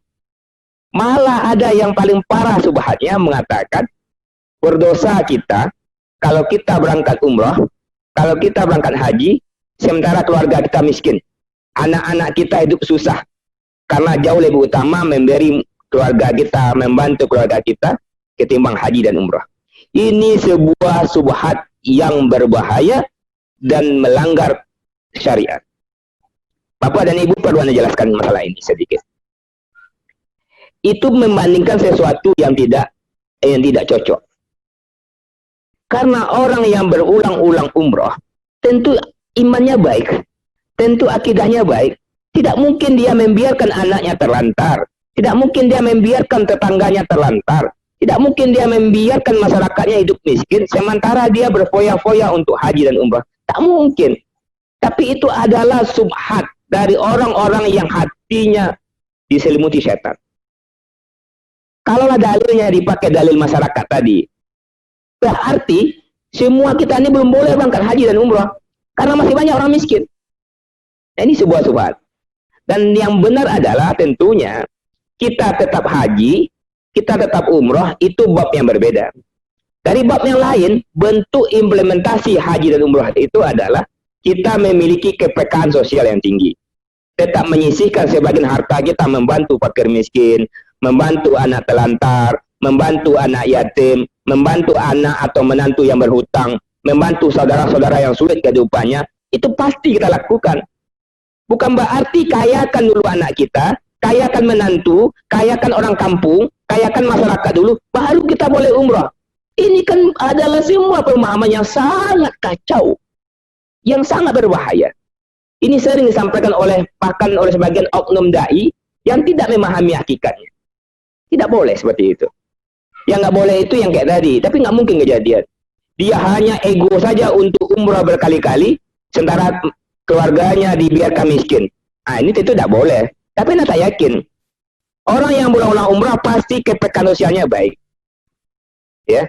Malah ada yang paling parah subhatnya mengatakan, berdosa kita, kalau kita berangkat umrah, kalau kita berangkat haji, sementara keluarga kita miskin. Anak-anak kita hidup susah. Karena jauh lebih utama memberi keluarga kita, membantu keluarga kita ketimbang haji dan umrah. Ini sebuah subhat yang berbahaya dan melanggar syariat. Bapak dan Ibu perlu Anda jelaskan masalah ini sedikit. Itu membandingkan sesuatu yang tidak cocok. Karena orang yang berulang-ulang umrah tentu imannya baik, tentu akidahnya baik. Tidak mungkin dia membiarkan anaknya terlantar. Tidak mungkin dia membiarkan tetangganya terlantar. Tidak mungkin dia membiarkan masyarakatnya hidup miskin, sementara dia berfoya-foya untuk haji dan umrah. Tak mungkin. Tapi itu adalah subhat dari orang-orang yang hatinya diselimuti setan. Kalaulah dalilnya dipakai dalil masyarakat tadi, berarti semua kita ini belum boleh berangkat haji dan umrah, karena masih banyak orang miskin. Nah, ini sebuah subhat. Dan yang benar adalah tentunya kita tetap haji, kita tetap umrah, itu bab yang berbeda. Dari bab yang lain, bentuk implementasi haji dan umrah itu adalah kita memiliki kepekaan sosial yang tinggi. Tetap menyisihkan sebagian harta kita membantu fakir miskin, membantu anak telantar, membantu anak yatim, membantu anak atau menantu yang berhutang, membantu saudara-saudara yang sulit kehidupannya, itu pasti kita lakukan. Bukan berarti kayakan dulu anak kita, kayakan menantu, kayakan orang kampung, kayakan masyarakat dulu, baru kita boleh umrah. Ini kan adalah semua pemahaman yang sangat kacau, yang sangat berbahaya. Ini sering disampaikan bahkan oleh sebagian oknum dai yang tidak memahami hakikatnya. Tidak boleh seperti itu. Yang nggak boleh itu yang kayak tadi, tapi nggak mungkin kejadian. Dia hanya ego saja untuk umrah berkali-kali, sementara keluarganya dibiarkan miskin. Nah, ini tentu tidak boleh. Tapi saya tak yakin. Orang yang berulang-ulang umrah pasti kepekaan sosialnya baik. Ya.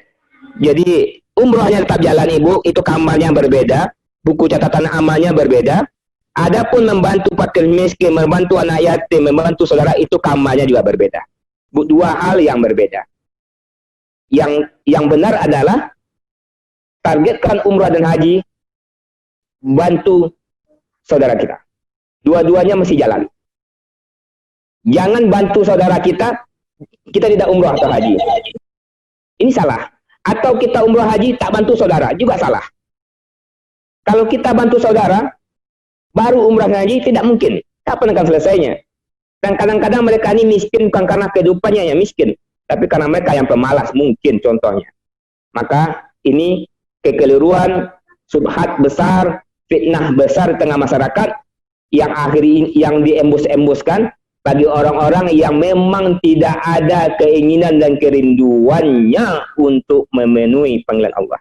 Jadi umrahnya tetap jalan ibu, itu kamarnya berbeda, buku catatan amalnya berbeda. Adapun membantu fakir miskin, membantu anak yatim, membantu saudara, itu kamarnya juga berbeda. Dua hal yang berbeda. Yang benar adalah targetkan umrah dan haji, bantu saudara kita. Dua-duanya mesti jalan. Jangan bantu saudara kita tidak umrah atau haji. Ini salah. Atau kita umrah haji tak bantu saudara, juga salah. Kalau kita bantu saudara, baru umrah haji, tidak mungkin. Kapan akan selesainya? Dan kadang-kadang mereka ini miskin bukan karena kehidupannya yang miskin, tapi karena mereka yang pemalas mungkin contohnya. Maka ini kekeliruan, subhat besar, fitnah besar di tengah masyarakat yang diembus-embuskan bagi orang-orang yang memang tidak ada keinginan dan kerinduannya untuk memenuhi panggilan Allah.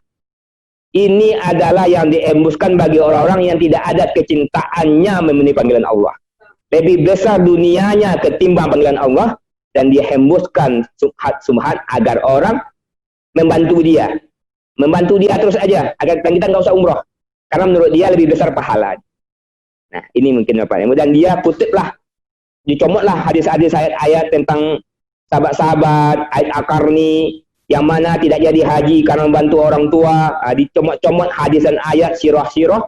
Ini adalah yang diembuskan bagi orang-orang yang tidak ada kecintaannya memenuhi panggilan Allah. Lebih besar dunianya ketimbang panggilan Allah, dan dia hembuskan subhat agar orang membantu dia. Membantu dia terus aja, agar kita nggak usah umroh. Karena menurut dia lebih besar pahala. Nah, ini mungkin apa ya. Dan dia kutiplah, dicomotlah hadis-hadis ayat-ayat tentang sahabat-sahabat, ayat Al-Qarni, yang mana tidak jadi haji karena membantu orang tua. Dicomot-comot hadis dan ayat sirah-sirah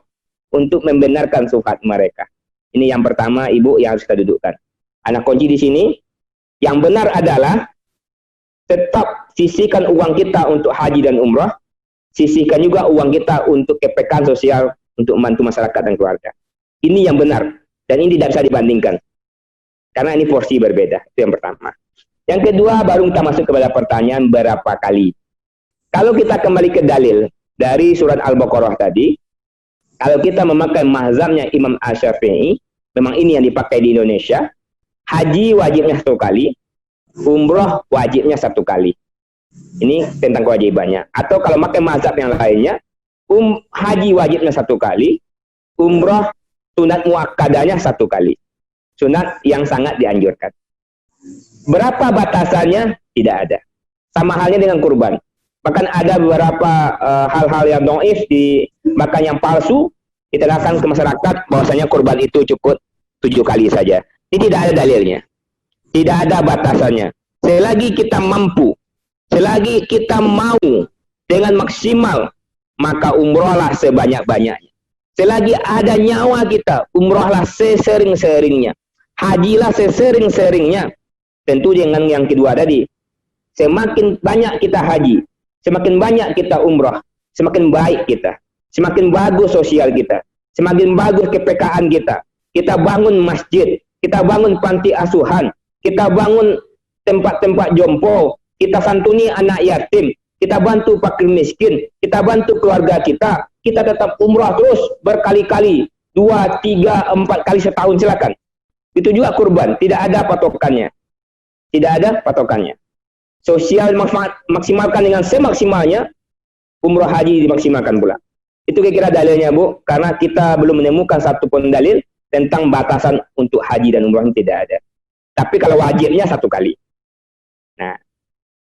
untuk membenarkan subhat mereka. Ini yang pertama, ibu, yang harus kita dudukkan. Anak kunci di sini, yang benar adalah tetap sisihkan uang kita untuk haji dan umrah, sisihkan juga uang kita untuk kepekaan sosial, untuk membantu masyarakat dan keluarga. Ini yang benar, dan ini tidak bisa dibandingkan. Karena ini porsi berbeda, itu yang pertama. Yang kedua, baru kita masuk kepada pertanyaan berapa kali. Kalau kita kembali ke dalil dari surat Al-Baqarah tadi, kalau kita memakai mazhabnya Imam Asy-Syafi'i, memang ini yang dipakai di Indonesia, haji wajibnya 1 kali, umroh wajibnya 1 kali. Ini tentang kewajibannya. Atau kalau pakai mazhab yang lainnya, haji wajibnya 1 kali, umroh sunat muakkadahnya 1 kali. Sunat yang sangat dianjurkan. Berapa batasannya? Tidak ada. Sama halnya dengan kurban. Bahkan ada beberapa hal-hal yang dhaif, bahkan yang palsu, diterangkan ke masyarakat bahwasanya kurban itu cukup 7 kali saja. Ini tidak ada dalilnya. Tidak ada batasannya. Selagi kita mampu, selagi kita mau dengan maksimal, maka umrohlah sebanyak-banyaknya. Selagi ada nyawa kita, umrohlah sesering-seringnya. Hajilah sesering-seringnya. Tentu dengan yang kedua tadi, semakin banyak kita haji, semakin banyak kita umroh, semakin baik kita, semakin bagus sosial kita, semakin bagus kepekaan kita. Kita bangun masjid, kita bangun panti asuhan, kita bangun tempat-tempat jompo, kita santuni anak yatim, kita bantu fakir miskin, kita bantu keluarga kita tetap umrah terus berkali-kali, 2, 3, 4 kali setahun, silakan. Itu juga kurban, tidak ada patokannya. Tidak ada patokannya. Sosial maksimalkan dengan semaksimalnya, umrah haji dimaksimalkan pula. Itu kira-kira dalilnya, Bu, karena kita belum menemukan satu pun dalil tentang batasan untuk haji dan umrah, tidak ada. Tapi kalau wajibnya 1 kali. Nah,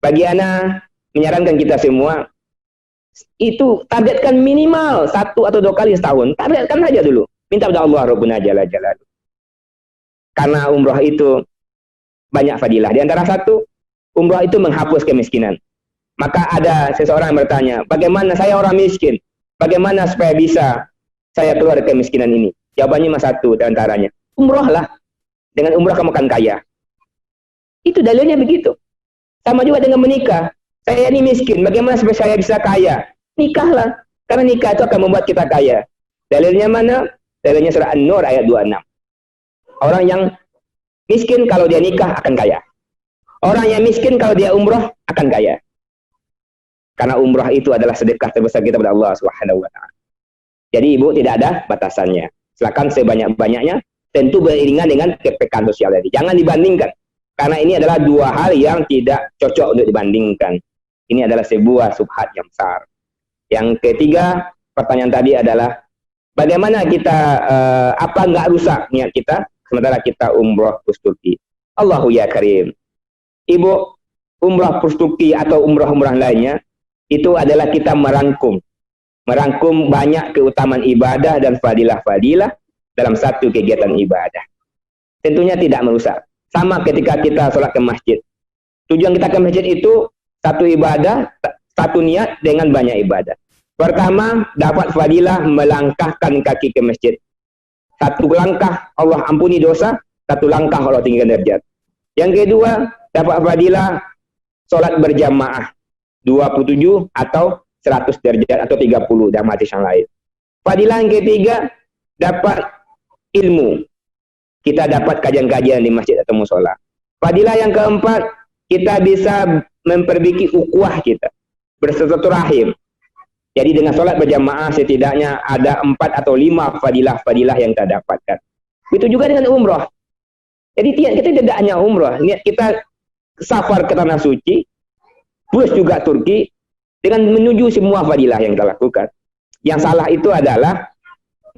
bagi ana menyarankan kita semua, itu targetkan minimal 1 atau 2 kali setahun. Targetkan saja dulu. Minta pada Allah Rabbuna Jalla Jalaluhu. Karena umrah itu banyak fadilah. Di antara satu, umrah itu menghapus kemiskinan. Maka ada seseorang yang bertanya, bagaimana saya orang miskin? Bagaimana supaya bisa saya keluar dari kemiskinan ini? Jawabannya cuma satu di antaranya. Umrahlah. Dengan umrah kamu akan kaya. Itu dalilnya begitu. Sama juga dengan menikah. Saya ini miskin, bagaimana supaya saya bisa kaya? Nikahlah. Karena nikah itu akan membuat kita kaya. Dalilnya mana? Dalilnya surah An-Nur ayat 26. Orang yang miskin kalau dia nikah akan kaya. Orang yang miskin kalau dia umrah akan kaya. Karena umrah itu adalah sedekah terbesar kita kepada Allah Subhanahu wa taala. Jadi Ibu, tidak ada batasannya. Silakan sebanyak-banyaknya, tentu beriringan dengan kepekaan sosial tadi. Jangan dibandingkan. Karena ini adalah 2 hal yang tidak cocok untuk dibandingkan. Ini adalah sebuah subhat yang besar. Yang ketiga, pertanyaan tadi adalah bagaimana kita apa nggak rusak niat kita sementara kita umrah plus Turki. Allahu ya Karim. Ibu, umrah plus Turki atau umrah-umrah lainnya itu adalah kita merangkum banyak keutamaan ibadah dan fadilah-fadilah dalam satu kegiatan ibadah. Tentunya tidak merusak. Sama ketika kita sholat ke masjid. Tujuan kita ke masjid itu satu ibadah, satu niat dengan banyak ibadah. Pertama, dapat fadilah melangkahkan kaki ke masjid. 1 langkah Allah ampuni dosa, 1 langkah Allah tinggikan derajat. Yang kedua, dapat fadilah sholat berjamaah 27 atau 100 derajat atau 30 dalam hadis yang lain. Fadilah yang ketiga, dapat ilmu. Kita dapat kajian-kajian di masjid atau musola. Fadilah yang keempat, kita bisa memperbaiki ukhuwah kita, bersilaturahim. Jadi dengan sholat berjamaah setidaknya ada 4 atau 5 fadilah-fadilah yang kita dapatkan. Itu juga dengan umrah. Jadi kita tidak hanya umrah, niat kita safar ke tanah suci, plus juga Turki, dengan menuju semua fadilah yang kita lakukan. Yang salah itu adalah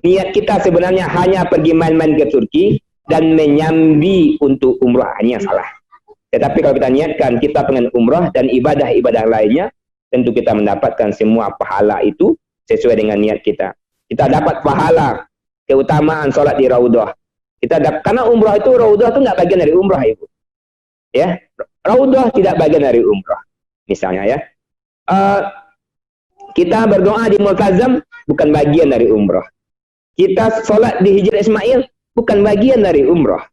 niat kita sebenarnya hanya pergi main-main ke Turki dan menyambi untuk umrah, hanya salah. Tetapi kalau kita niatkan kita pengen umrah dan ibadah-ibadah lainnya, tentu kita mendapatkan semua pahala itu sesuai dengan niat kita. Kita dapat pahala keutamaan sholat di Raudhah. Karena umrah itu, Raudhah itu nggak bagian dari umrah, Ibu. Ya, Raudhah tidak bagian dari umrah. Misalnya ya, kita berdoa di Multazam bukan bagian dari umrah. Kita sholat di Hijr Ismail bukan bagian dari umrah.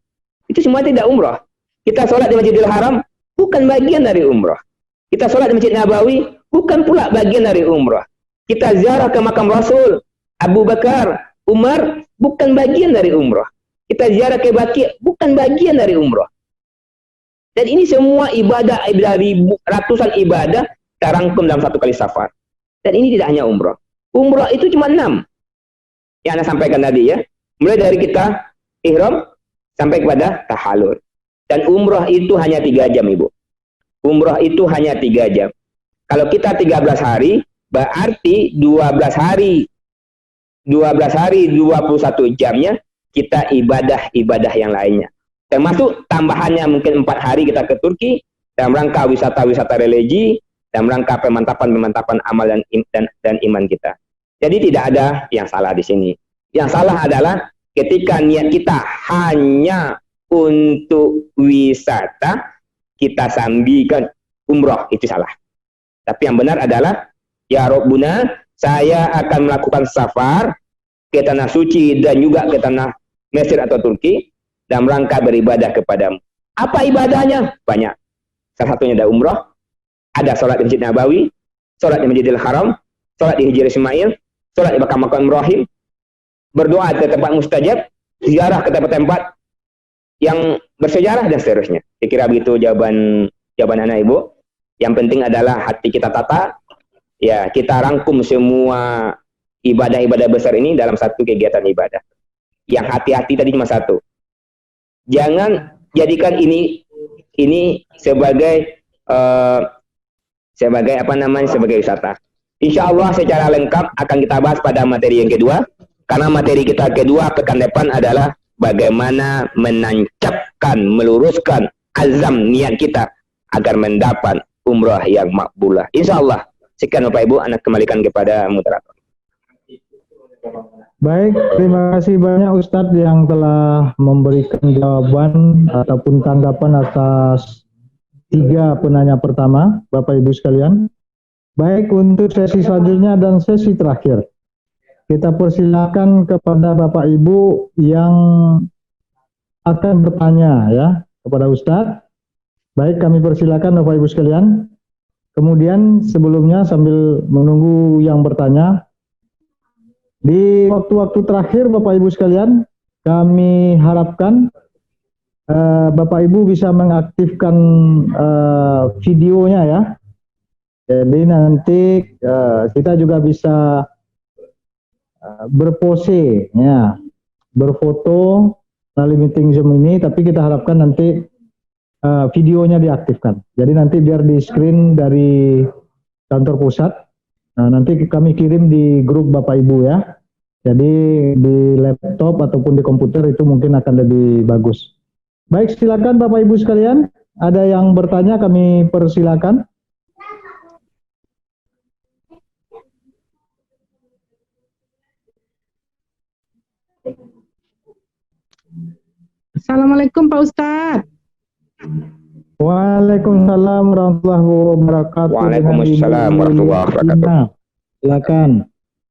Itu semua tidak umrah. Kita sholat di Masjidil Haram bukan bagian dari umrah. Kita sholat di Masjid Nabawi bukan pula bagian dari umrah. Kita ziarah ke makam Rasul, Abu Bakar, Umar, bukan bagian dari umrah. Kita ziarah ke Baqi' bukan bagian dari umrah. Dan ini semua ibadah ratusan ibadah terangkum dalam 1 kali safar. Dan ini tidak hanya umrah. Umrah itu cuma 6 yang Anda sampaikan tadi ya. Mulai dari kita ihram sampai kepada tahallul. Dan umrah itu hanya 3 jam, Ibu. Umrah itu hanya 3 jam. Kalau kita 13 hari, berarti 12 hari 21 jamnya kita ibadah-ibadah yang lainnya. Termasuk tambahannya mungkin 4 hari kita ke Turki dalam rangka wisata-wisata religi, dalam rangka pemantapan amal dan iman kita. Jadi tidak ada yang salah di sini. Yang salah adalah ketika niat kita hanya untuk wisata, kita sambikan umrah, itu salah. Tapi yang benar adalah, ya Rabbuna, saya akan melakukan safar ke tanah suci dan juga ke tanah Mesir atau Turki dalam rangka beribadah kepadamu. Apa ibadahnya? Banyak. Salah satunya ada umrah, ada sholat di Masjid Nabawi, sholat di Masjidil Haram, sholat di Hijr Ismail, sholat di makam Ibrahim, berdoa ke tempat mustajab, ziarah ke tempat-tempat yang bersejarah dan seterusnya. Saya kira begitu jawaban anak Ibu. Yang penting adalah hati kita tata, ya kita rangkum semua ibadah-ibadah besar ini dalam satu kegiatan ibadah. Yang hati-hati tadi cuma satu. Jangan jadikan ini sebagai sebagai wisata. Insya Allah secara lengkap akan kita bahas pada materi yang kedua. Karena materi kita kedua pekan depan adalah bagaimana menancapkan, meluruskan azam niat kita agar mendapat umrah yang makbulah. Insya Allah. Sekian Bapak Ibu, anak kembalikan kepada moderator. Baik, terima kasih banyak Ustadz yang telah memberikan jawaban ataupun tanggapan atas 3 penanya pertama, Bapak Ibu sekalian. Baik, untuk sesi selanjutnya dan sesi terakhir, kita persilakan kepada Bapak Ibu yang akan bertanya ya kepada Ustadz. Baik, kami persilakan Bapak Ibu sekalian. Kemudian sebelumnya sambil menunggu yang bertanya, di waktu-waktu terakhir Bapak Ibu sekalian, kami harapkan Bapak Ibu bisa mengaktifkan videonya ya. Jadi nanti kita juga bisa berpose ya, berfoto melalui meeting Zoom ini, tapi kita harapkan nanti videonya diaktifkan. Jadi nanti biar di screen dari kantor pusat. Nah, nanti kami kirim di grup Bapak Ibu ya. Jadi di laptop ataupun di komputer itu mungkin akan lebih bagus. Baik, silakan Bapak Ibu sekalian. Ada yang bertanya, kami persilakan. Assalamualaikum Pak Ustadz. Waalaikumsalam warahmatullahi wabarakatuh. Waalaikumsalam warahmatullahi wabarakatuh. Silakan.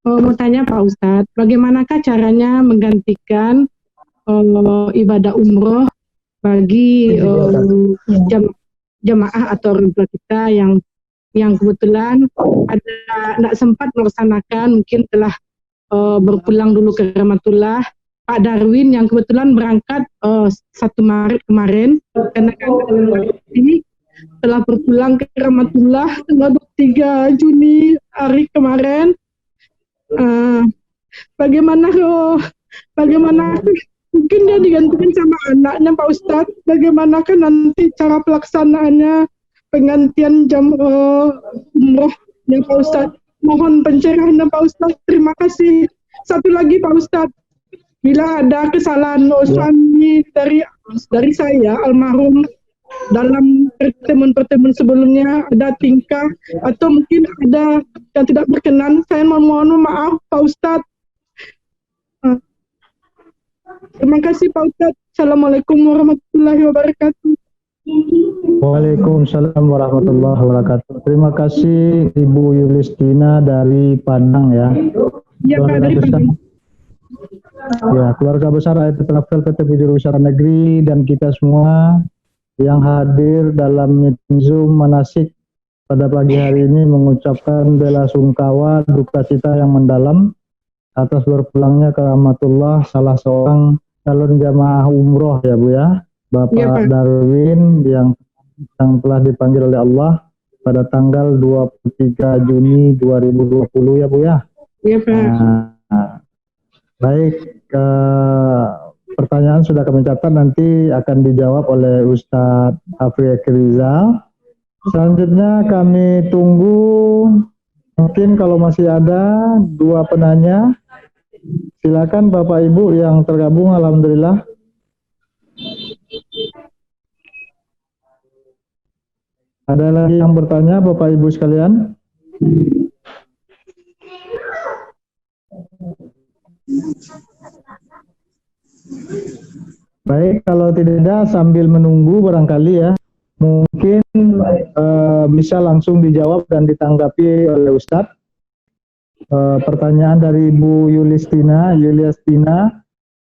Mau tanya Pak Ustadz, bagaimanakah caranya menggantikan ibadah umroh bagi jamaah atau orang tua kita yang kebetulan ada tidak sempat melaksanakan, mungkin telah berpulang dulu ke Rahmatullah. Pak Darwin yang kebetulan berangkat 1 Maret kemarin, karena kan ini telah berpulang ke Rahmatullah tanggal 23 Juni hari kemarin. Bagaimana mungkin dia digantikan sama anaknya Pak Ustadz? Bagaimanakah nanti cara pelaksanaannya penggantian jam umrohnya Pak Ustadz? Mohon pencerahannya Pak Ustadz. Terima kasih. Satu lagi Pak Ustadz, bila ada kesalahan suami dari saya almarhum dalam pertemuan-pertemuan sebelumnya, ada tingkah atau mungkin ada yang tidak berkenan, saya mohon maaf Pak Ustadz. Terima kasih Pak Ustadz. Assalamualaikum warahmatullahi wabarakatuh. Waalaikumsalam warahmatullahi wabarakatuh. Terima kasih Ibu Yulistina dari Padang ya. Iya Kak, dari Padang. Ya, keluarga besar AIT Travel PT Bidul Usaha Negeri dan kita semua yang hadir dalam meeting Zoom manasik pada pagi hari ini mengucapkan bela sungkawa duka cita yang mendalam atas berpulangnya ke Rahmatullah salah seorang calon jamaah umroh ya Bu ya, Bapak Ya, Pak. Darwin yang telah dipanggil oleh Allah pada tanggal 23 Juni 2020 ya Bu ya. Iya Pak. Nah, baik, pertanyaan sudah kami catat, nanti akan dijawab oleh Ustadz Afri Rizal. Selanjutnya kami tunggu, mungkin kalau masih ada 2 penanya, silakan Bapak Ibu yang tergabung. Alhamdulillah. Ada lagi yang bertanya Bapak Ibu sekalian? Baik, kalau tidak ada, sambil menunggu barangkali ya, mungkin bisa langsung dijawab dan ditanggapi oleh Ustadz. Pertanyaan dari Ibu Yulistina,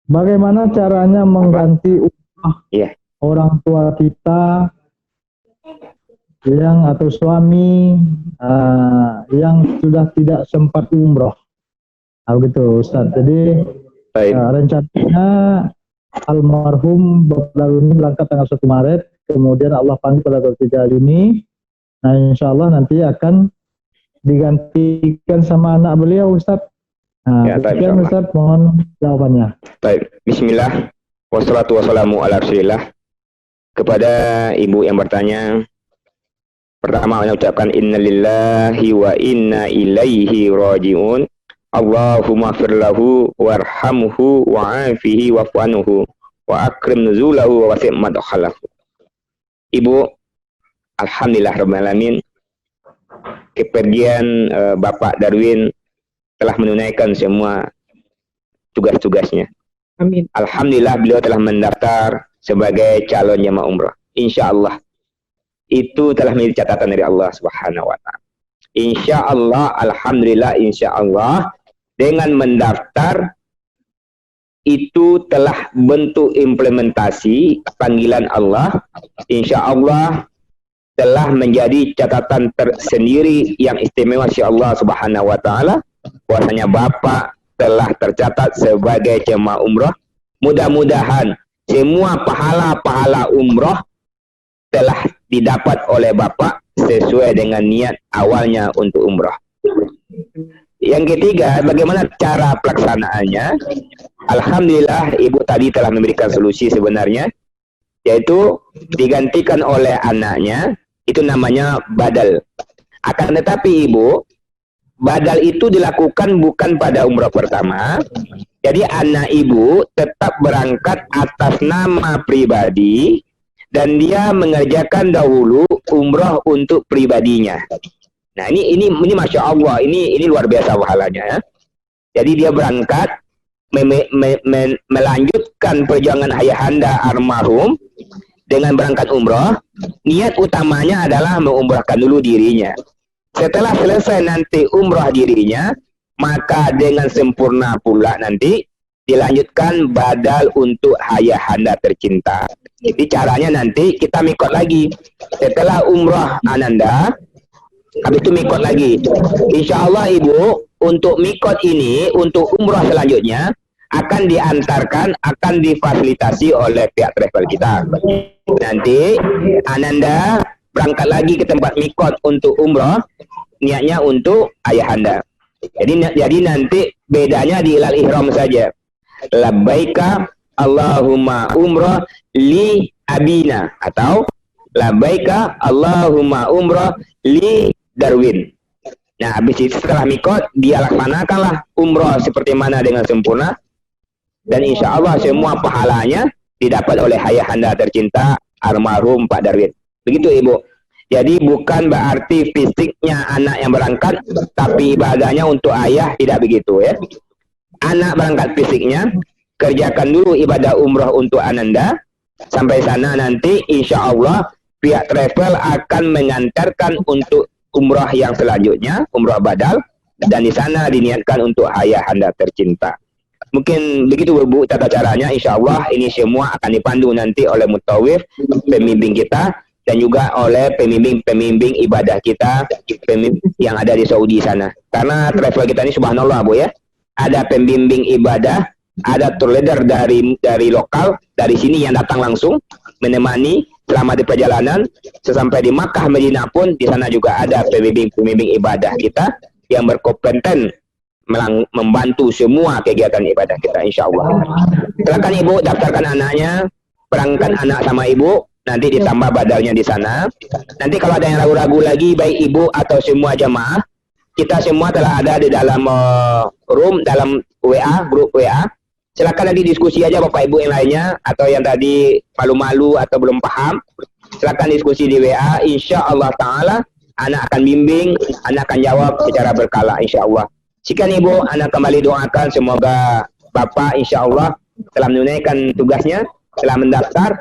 bagaimana caranya mengganti orang tua kita yang atau suami yang sudah tidak sempat umroh? Nah, begitu Ustadz. Jadi rencananya almarhum Bapak Darwin berangkat tanggal 1 Maret, kemudian Allah panggil pada 23 Juni, Nah, insya Allah nanti akan digantikan sama anak beliau, Ustadz. Nah, Ya, baik, demikian insyaallah. Ustadz, mohon jawabannya. Baik, bismillah. Wassalatu wassalamu ala rasulillah. Kepada ibu yang bertanya, pertama saya ucapkan innalillahi wa inna ilaihi rajiun. Allahumma firlahu warhamhu wa'afihi wa'fu'anhu wa akrim nuzulahu wa wasi' madkhalahu. Ibu, alhamdulillah rabbil alamin, kepergian Bapak Darwin telah menunaikan semua tugas-tugasnya. Amin. Alhamdulillah beliau telah mendaftar sebagai calon jamaah umrah. Insya Allah itu telah menjadi catatan dari Allah Subhanahu wa Ta'ala. Insya Allah, alhamdulillah, insya Allah dengan mendaftar itu telah bentuk implementasi panggilan Allah. Insya Allah telah menjadi catatan tersendiri yang istimewa insya Allah Subhanahu wa Ta'ala, bahwasanya Bapak telah tercatat sebagai jemaah umrah. Mudah-mudahan semua pahala-pahala umrah telah didapat oleh Bapak sesuai dengan niat awalnya untuk umrah. Yang ketiga, bagaimana cara pelaksanaannya? Alhamdulillah, Ibu tadi telah memberikan solusi sebenarnya, yaitu digantikan oleh anaknya, itu namanya badal. Akan tetapi Ibu, badal itu dilakukan bukan pada umrah pertama. Jadi anak Ibu tetap berangkat atas nama pribadi dan dia mengerjakan dahulu umrah untuk pribadinya. Nah, ini Masya Allah, ini luar biasa pahalanya ya. Jadi dia berangkat melanjutkan perjuangan ayahanda almarhum dengan berangkat umrah. Niat utamanya adalah mengumrahkan dulu dirinya. Setelah selesai nanti umrah dirinya, maka dengan sempurna pula nanti dilanjutkan badal untuk ayahanda tercinta. Jadi caranya nanti kita mikot lagi. Setelah umrah ananda, habis itu mikot lagi. Insya Allah Ibu, untuk mikot ini, untuk umrah selanjutnya, akan diantarkan, akan difasilitasi oleh pihak travel kita. Nanti ananda berangkat lagi ke tempat mikot untuk umrah, niatnya untuk ayahanda. Jadi nanti bedanya di ilal ihram saja. Labbaika Allahumma umrah li abina, atau labbaika Allahumma umrah li Darwin. Nah, habis itu setelah mikot dia laksanakanlah umrah seperti mana dengan sempurna, dan insya Allah semua pahalanya didapat oleh ayahanda tercinta almarhum Pak Darwin. Begitu Ibu. Jadi bukan berarti fisiknya anak yang berangkat, tapi ibadahnya untuk ayah, tidak begitu ya. Anak berangkat fisiknya, kerjakan dulu ibadah umrah untuk ananda. Sampai sana nanti insya Allah pihak travel akan mengantarkan untuk umrah yang selanjutnya, umrah badal, dan di sana diniatkan untuk ayahanda tercinta. Mungkin begitu Bu tata caranya. Insya Allah ini semua akan dipandu nanti oleh mutawif, pembimbing kita, dan juga oleh pembimbing ibadah kita yang ada di Saudi sana. Karena travel kita ini subhanallah Bu ya, ada pembimbing ibadah, ada tour leader dari lokal, dari sini yang datang langsung menemani selama di perjalanan. Sesampai di Makkah, Madinah pun di sana juga ada pembimbing ibadah kita yang berkompeten membantu semua kegiatan ibadah kita insya Allah. Silakan Ibu daftarkan anaknya, berangkat anak sama Ibu, nanti ditambah badalnya di sana. Nanti kalau ada yang ragu-ragu lagi, baik Ibu atau semua jamaah, kita semua telah ada di dalam room, dalam WA, grup WA. Silakan nanti diskusi aja Bapak Ibu yang lainnya, atau yang tadi malu-malu atau belum paham, silakan diskusi di WA. Insya Allah Ta'ala anak akan bimbing, anak akan jawab secara berkala insya Allah. Sekian Ibu, anak kembali doakan semoga Bapak insya Allah telah menunaikan tugasnya, telah mendaftar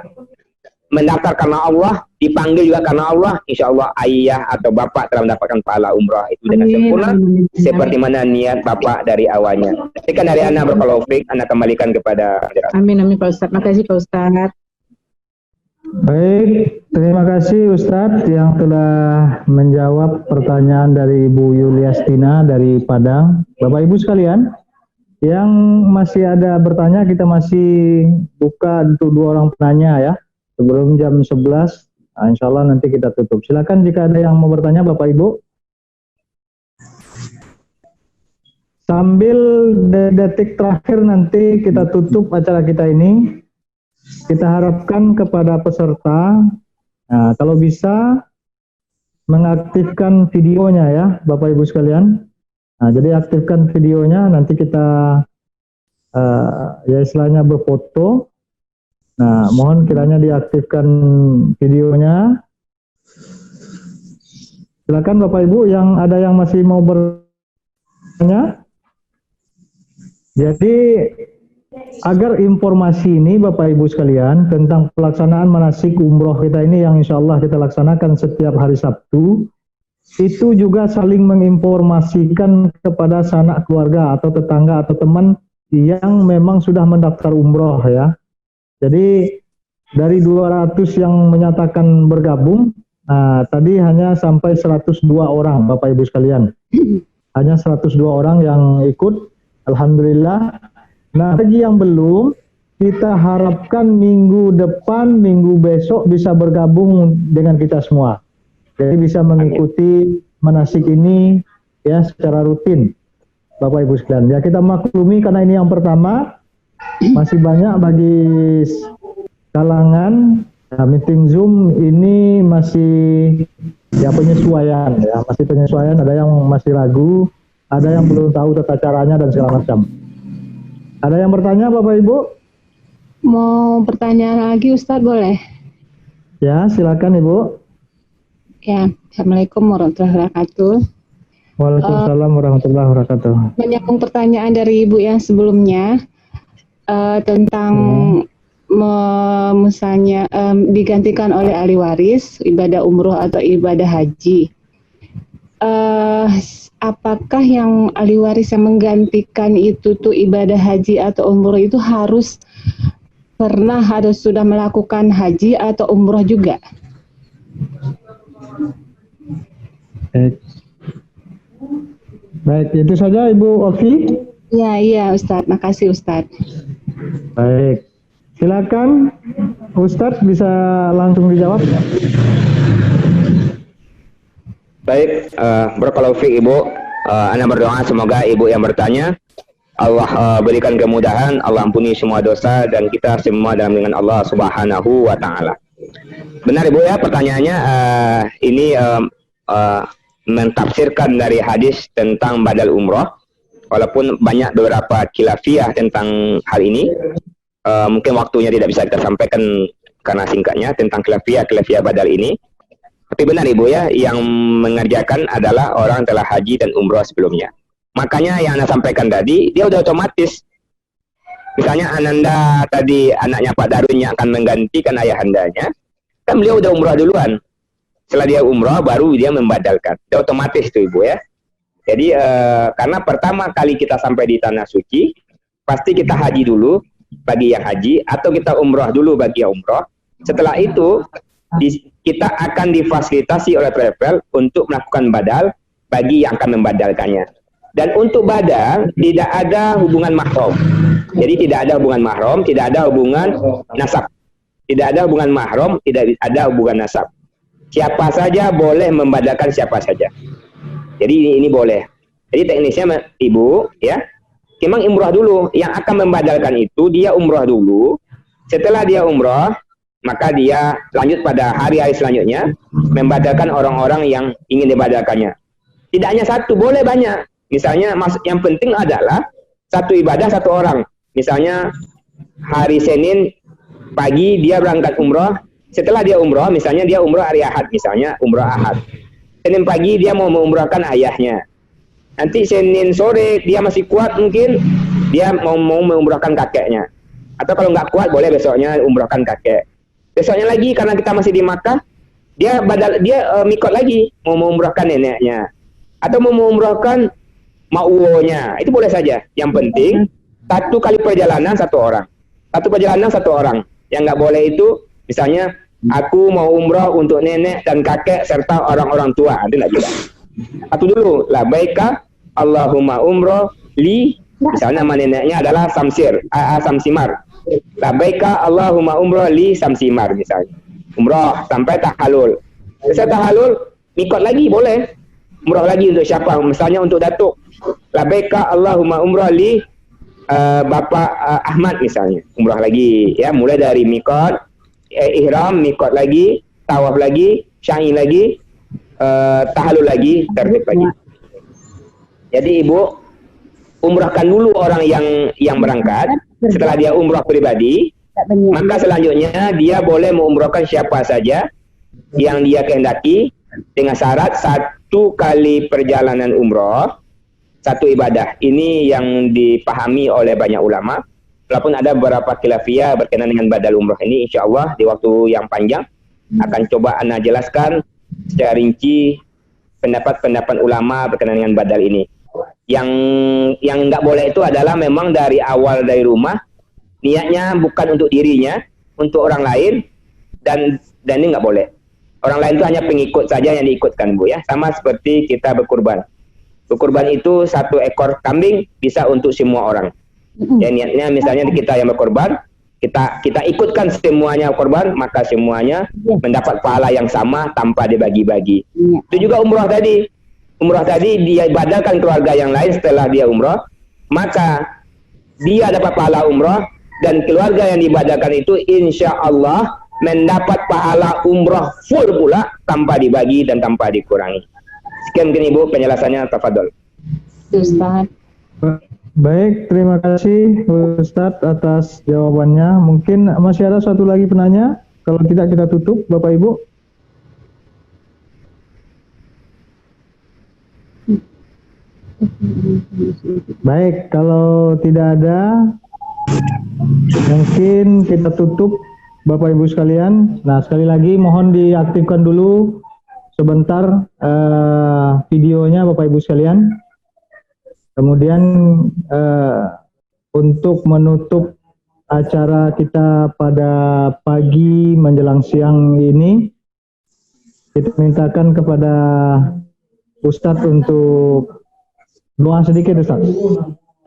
karena Allah, dipanggil juga karena Allah. Insya Allah ayah atau Bapak telah mendapatkan pahala umrah itu dengan sempurna, seperti mana niat Bapak dari awalnya. Sekian dari anak, barakallahu fiik, anak kembalikan kepada Amin, amin Pak Ustadz. Makasih Pak Ustadz. Baik, terima kasih Ustadz yang telah menjawab pertanyaan dari Ibu Yuliastina dari Padang. Bapak Ibu sekalian, yang masih ada bertanya, kita masih buka untuk 2 orang penanya ya. Sebelum jam 11 Nah, insya Allah nanti kita tutup. Silakan jika ada yang mau bertanya Bapak Ibu. Sambil detik terakhir nanti kita tutup acara kita ini. Kita harapkan kepada peserta, nah, kalau bisa mengaktifkan videonya ya Bapak Ibu sekalian. Nah, jadi aktifkan videonya, nanti kita ya istilahnya berfoto. Nah, mohon kiranya diaktifkan videonya. Silakan Bapak Ibu yang ada yang masih mau bertanya. Jadi agar informasi ini Bapak Ibu sekalian tentang pelaksanaan manasik umroh kita ini yang insya Allah kita laksanakan setiap hari Sabtu, itu juga saling menginformasikan kepada sanak keluarga atau tetangga atau teman yang memang sudah mendaftar umroh ya. Jadi dari 200 yang menyatakan bergabung, nah tadi hanya sampai 102 orang Bapak Ibu sekalian. Hanya 102 orang yang ikut, alhamdulillah. Nah, bagi yang belum, kita harapkan minggu depan, minggu besok bisa bergabung dengan kita semua. Jadi bisa mengikuti manasik ini ya secara rutin, Bapak Ibu sekalian. Ya kita maklumi karena ini yang pertama, masih banyak bagi kalangan ya, meeting Zoom ini masih ya penyesuaian ya, masih penyesuaian. Ada yang masih ragu, ada yang belum tahu tata caranya dan segala macam. Ada yang bertanya Bapak Ibu? Mau bertanya lagi Ustadz boleh? Ya silakan Ibu. Ya, Assalamualaikum warahmatullahi wabarakatuh. Waalaikumsalam warahmatullahi wabarakatuh. Menyambung pertanyaan dari Ibu yang sebelumnya tentang misalnya digantikan oleh ahli waris ibadah umroh atau ibadah haji. Apakah yang ahli waris yang menggantikan itu tuh ibadah haji atau umroh itu harus sudah melakukan haji atau umroh juga? Baik, itu saja Ibu Ovi. Iya Ustadz, makasih Ustadz. Baik, silakan Ustadz bisa langsung dijawab. Baik, barakallahu fiik Ibu. Ana berdoa semoga Ibu yang bertanya Allah berikan kemudahan, Allah ampuni semua dosa dan kita semua dalam lindungan Allah Subhanahu wa taala. Benar Ibu ya pertanyaannya, ini mentafsirkan dari hadis tentang badal umroh. Walaupun banyak beberapa khilafiyah tentang hal ini, mungkin waktunya tidak bisa kita sampaikan karena singkatnya tentang khilafiyah badal ini. Tapi benar Ibu ya, yang mengerjakan adalah orang telah haji dan umroh sebelumnya. Makanya yang Anda sampaikan tadi, dia udah otomatis. Misalnya Ananda tadi, anaknya Pak Darwin yang akan menggantikan ayahandanya, kan beliau udah umroh duluan. Setelah dia umroh, baru dia membadalkan. Dia otomatis tuh Ibu ya. Jadi, karena pertama kali kita sampai di Tanah Suci, pasti kita haji dulu bagi yang haji, atau kita umroh dulu bagi yang umroh. Setelah itu, kita akan difasilitasi oleh travel untuk melakukan badal bagi yang akan membadalkannya. Dan untuk badal tidak ada hubungan mahram. Jadi tidak ada hubungan mahram, tidak ada hubungan nasab. Tidak ada hubungan mahram, tidak ada hubungan nasab. Siapa saja boleh membadalkan siapa saja. Jadi ini boleh. Jadi teknisnya Ibu ya, memang umroh dulu. Yang akan membadalkan itu dia umroh dulu. Setelah dia umroh, maka dia lanjut pada hari-hari selanjutnya membadalkan orang-orang yang ingin dibadalkannya. Tidak hanya satu, boleh banyak. Misalnya yang penting adalah satu ibadah satu orang. Misalnya hari Senin pagi dia berangkat umroh. Setelah dia umroh, misalnya dia umroh hari Ahad, misalnya umroh Ahad. Senin pagi dia mau mengumrohkan ayahnya. Nanti Senin sore dia masih kuat mungkin dia mau mengumrohkan kakeknya. Atau kalau nggak kuat boleh besoknya umrohkan kakek. Besoknya lagi karena kita masih di Makkah, dia mikot lagi mau mengumrohkan neneknya atau mau mengumrohkan mauwonya. Itu boleh saja. Yang penting satu kali perjalanan satu orang. Satu perjalanan satu orang. Yang nggak boleh itu misalnya aku mau umroh untuk nenek dan kakek serta orang-orang tua. Itu nggak bisa. Satu dulu. La baika Allahumma umroh li. Misalnya nama neneknya adalah Samsir, Samsimar. Labbaika Allahumma umroh li Samsimar misalnya. umrah sampai tahalul. Selesai tahalul, mikot lagi boleh. Umrah lagi untuk siapa? Misalnya untuk datuk. Labbaika Allahumma umrah li Bapak Ahmad misalnya. Umrah lagi ya, mulai dari mikot, ihram, mikot lagi, tawaf lagi, sya'i lagi, tahalul lagi, tertib lagi. Jadi ibu umrahkan dulu orang yang berangkat. Setelah dia umrah pribadi, maka selanjutnya dia boleh mengumrahkan siapa saja yang dia kehendaki dengan syarat 1 kali perjalanan umrah, 1 ibadah. Ini yang dipahami oleh banyak ulama. Walaupun ada beberapa khilafiyah berkenaan dengan badal umrah ini, insya Allah di waktu yang panjang akan coba Ana jelaskan secara rinci pendapat-pendapat ulama berkenaan dengan badal ini. Yang nggak boleh itu adalah memang dari awal dari rumah niatnya bukan untuk dirinya, untuk orang lain, dan ini nggak boleh. Orang lain itu hanya pengikut saja yang diikutkan, Bu ya. Sama seperti kita berkurban. Berkurban itu 1 ekor kambing bisa untuk semua orang. Ya, niatnya misalnya kita yang berkorban, kita ikutkan semuanya korban, maka semuanya mendapat pahala yang sama tanpa dibagi-bagi. Itu juga umrah tadi. Umrah tadi dia ibadahkan keluarga yang lain setelah dia umrah, maka dia dapat pahala umrah dan keluarga yang diibadahkan itu insya Allah mendapat pahala umrah full pula tanpa dibagi dan tanpa dikurangi. Sekian mungkin Ibu penjelasannya, tafadhol. Ustaz. Baik, terima kasih Ustadz atas jawabannya. Mungkin masih ada satu lagi penanya. Kalau tidak kita tutup, Bapak Ibu. Baik, kalau tidak ada, mungkin kita tutup Bapak Ibu sekalian. Nah, sekali lagi mohon diaktifkan dulu sebentar videonya Bapak Ibu sekalian. Kemudian untuk menutup acara kita pada pagi menjelang siang ini, kita mintakan kepada Ustadz untuk doa sedikit, Ustadz,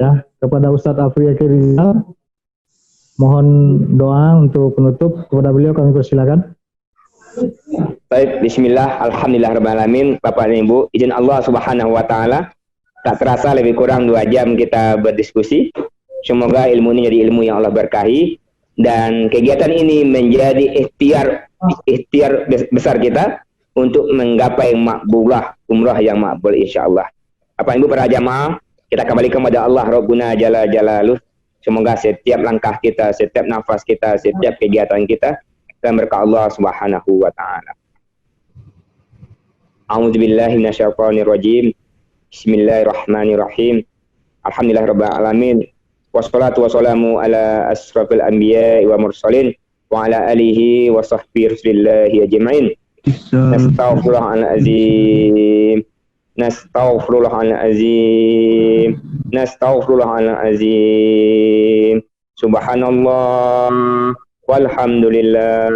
ya, kepada Ustadz Afri Rizal. Mohon doa untuk penutup, kepada beliau kami persilakan. Baik, bismillah, alhamdulillahirrahmanirrahim. Bapak dan Ibu, izin Allah subhanahu wa ta'ala, tak terasa lebih kurang 2 jam kita berdiskusi. Semoga ilmu ini jadi ilmu yang Allah berkahi, dan kegiatan ini menjadi ikhtiar besar kita untuk menggapai makbulah umrah yang makbul insyaallah. Bapak Ibu para jamaah, kita kembali kepada Allah Rabbuna Jalla Jalaluh. Semoga setiap langkah kita, setiap nafas kita, setiap kegiatan kita dan berkah Allah Subhanahu wa taala. A'udzubillahi minasyaitonirrajim. Bismillahirrahmanirrahim. Alhamdulillahirabbil alamin. Wassalatu wassalamu ala asrofil anbiya'i wa mursalin wa ala alihi wa sahbihi rasulillahi ajma'in. Astaghfirullahalazim. Nastaghfirullahalazim. Nastaghfirullahalazim. Subhanallah walhamdulillah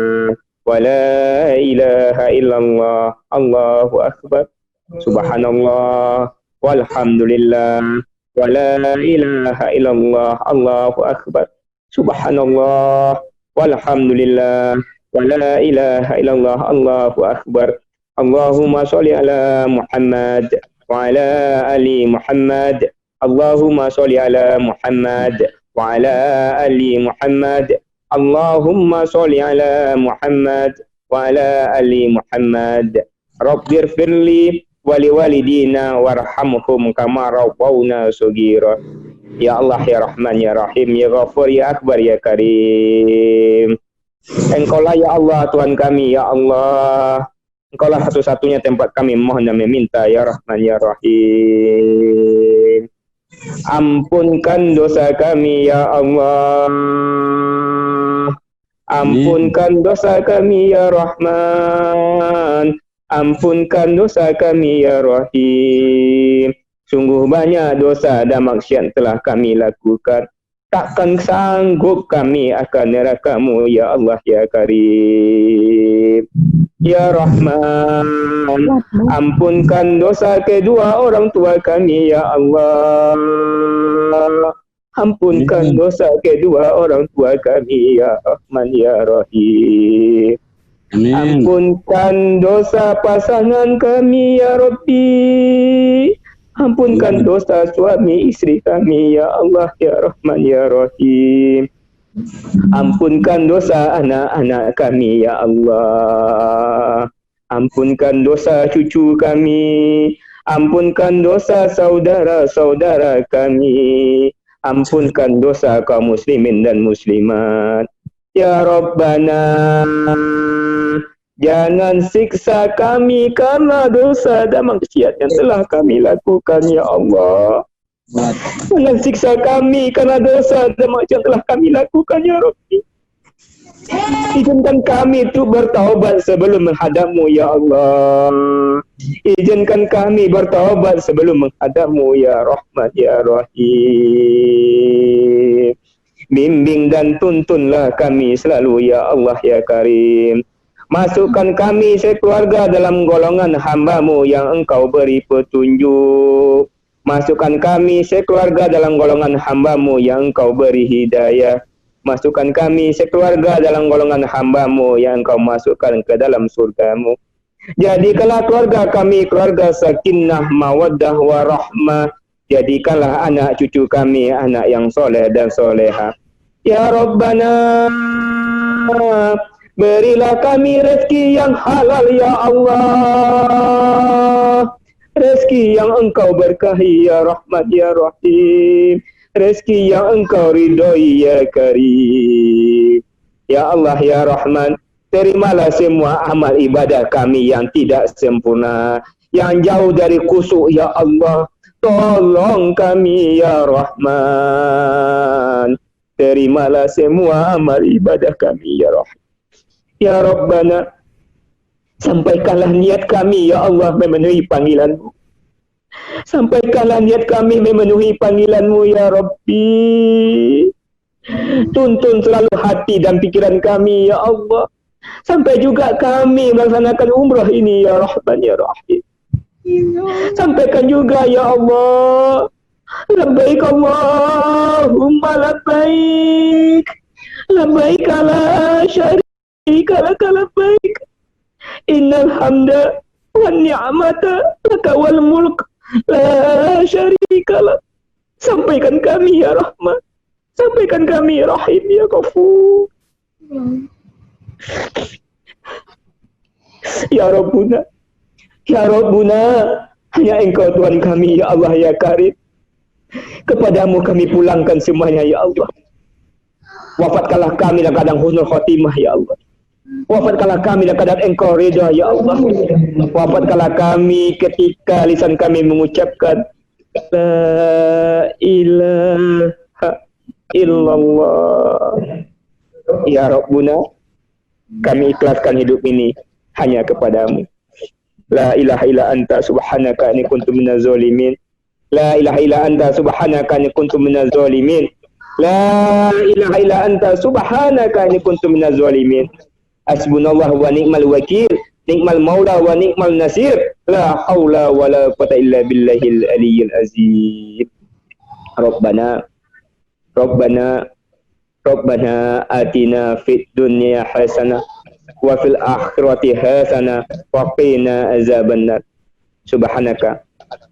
wa la ilaha illallah. Allahu akbar. Subhanallah walhamdulillah wa la ilaha illallah. Allahu akbar. Subhanallah walhamdulillah wa la ilaha illallah. Allahu akbar. Allahumma sholli ala Muhammad wa ala ali Muhammad. Allahumma sholli ala Muhammad wa ala ali Muhammad. Allahumma sholli ala Muhammad wa ala ali Muhammad. Rabbir firli wali walidina warhamhum kama rabbawna shaghira. Ya Allah ya Rahman ya Rahim ya Ghafur ya Akbar ya Karim. Engkaulah ya Allah Tuhan kami, ya Allah. Engkaulah satu-satunya tempat kami mohon dan meminta, ya Rahman ya Rahim. Ampunkan dosa kami ya Allah. Ampunkan dosa kami ya Rahman. Ampunkan dosa kami ya Rahim. Sungguh banyak dosa dan maksiat telah kami lakukan. Takkan sanggup kami akan neraka-Mu ya Allah ya Karim. Ya Rahman, ampunkan dosa kedua orang tua kami ya Allah. Ampunkan dosa kedua orang tua kami ya Rahman ya Rahim. Amin. Ampunkan dosa pasangan kami ya Rabbi. Ampunkan dosa suami istri kami ya Allah ya Rahman ya Rahim. Ampunkan dosa anak-anak kami ya Allah. Ampunkan dosa cucu kami. Ampunkan dosa saudara-saudara kami. Ampunkan dosa kaum muslimin dan muslimat. Ya Rabbana, jangan siksa kami karena dosa dan maksiat yang telah kami lakukan ya Allah. Jangan siksa kami karena dosa dan maksiat yang telah kami lakukan ya Rabbi. Izinkan kami itu bertaubat sebelum menghadapmu ya Allah. Izinkan kami bertaubat sebelum menghadapmu ya Rahman ya Rahim. Bimbing dan tuntunlah kami selalu ya Allah ya Karim. Masukkan kami sekeluarga dalam golongan hamba-Mu yang Engkau beri petunjuk. Masukkan kami sekeluarga dalam golongan hamba-Mu yang Engkau beri hidayah. Masukkan kami sekeluarga dalam golongan hamba-Mu yang Engkau masukkan ke dalam surga-Mu. Jadikanlah keluarga kami keluarga sakinah, mawaddah, warahmah. Jadikanlah anak cucu kami anak yang soleh dan soleha. Ya Rabbana, berilah kami rezeki yang halal ya Allah. Rezeki yang Engkau berkahi ya Rahmat ya Rahim. Rezeki yang Engkau ridhoi ya Karim. Ya Allah ya Rahman, terimalah semua amal ibadah kami yang tidak sempurna, yang jauh dari khusyuk ya Allah. Tolong kami ya Rahman. Terimalah semua amal ibadah kami ya Rahman. Ya Rabbana, sampaikanlah niat kami ya Allah memenuhi panggilan-Mu. Sampaikanlah niat kami memenuhi panggilan-Mu ya Rabbi. Tuntun selalu hati dan pikiran kami ya Allah. Sampai juga kami melaksanakan umrah ini ya Rahman ya Rahim. Sampaikan juga ya Allah. Labbaik Allahumma labbaik. Labbaik la syarika laka labbaik. Innal hamda wan ni'mata laka wal mulk la syarika lak. Sampaikan kami ya Rahman. Sampaikan kami ya Rahim ya Ghafur. Ya Rabbuna, ya Rabbuna, hanya Engkau Tuhan kami ya Allah ya Karim. Kepadamu kami pulangkan semuanya ya Allah. Wafatkanlah kami dalam keadaan husnul khotimah ya Allah. Wafatkanlah kami dalam keadaan Engkau ridha ya Allah. Wafatkanlah kami ketika lisan kami mengucapkan la ilaha illallah. Ya Rabbuna, kami ikhlaskan hidup ini hanya kepadamu. La ilaha illa anta subhanaka inni kuntu minaz zalimin. La ilaha illa anta subhanaka inni kuntu minaz zalimin. La ilaha illa anta subhanaka inni kuntu minaz zalimin. Hasbunallahu wa ni'mal wakil, ni'mal maula wa ni'mal nasir. La haula wa la quwwata illa billahil aliyyil azim. Rabbana atina fid dunya hasanah wa fil akhirati hasanah wa qina azabannar. Subhanaka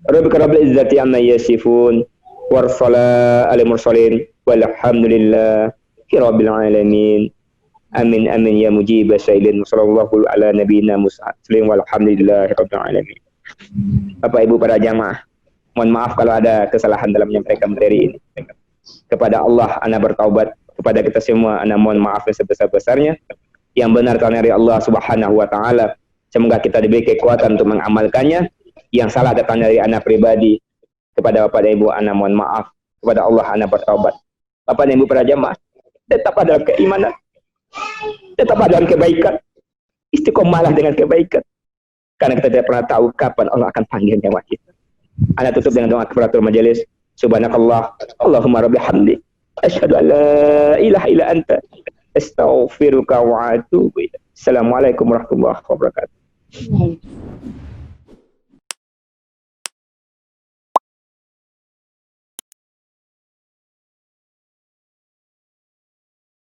rabbika rabbil izzati amma yasifun warsala al mursalin walhamdulillahi rabbil alamin. Amin amin ya mujib syailin. Sallallahu ala nabiyina muslim walhamdulillahi rabbil alamin. Bapak Ibu para jamaah, mohon maaf kalau ada kesalahan dalam menyampaikan materi ini. Kepada Allah ana bertaubat, kepada kita semua ana mohon maaf sebesar-besarnya. Yang benar dari Allah Subhanahu wa taala. Semoga kita diberi kekuatan untuk mengamalkannya. Yang salah datang dari ana pribadi. Kepada Bapak dan Ibu ana mohon maaf. Kepada Allah ana bertaubat. Bapak dan Ibu para jamaah, tetap dalam keimanan. Tetap dalam kebaikan. Istiqomahlah dengan kebaikan. Karena kita tidak pernah tahu kapan Allah akan panggil nyawa kita. Ana tutup dengan doa kafaratul majelis. Subhanakallah, Allahumma rabbi hamdi, asyhadu an la ilaha illa anta, astaghfiruka wa atubu ilaik. Assalamualaikum warahmatullahi wabarakatuh.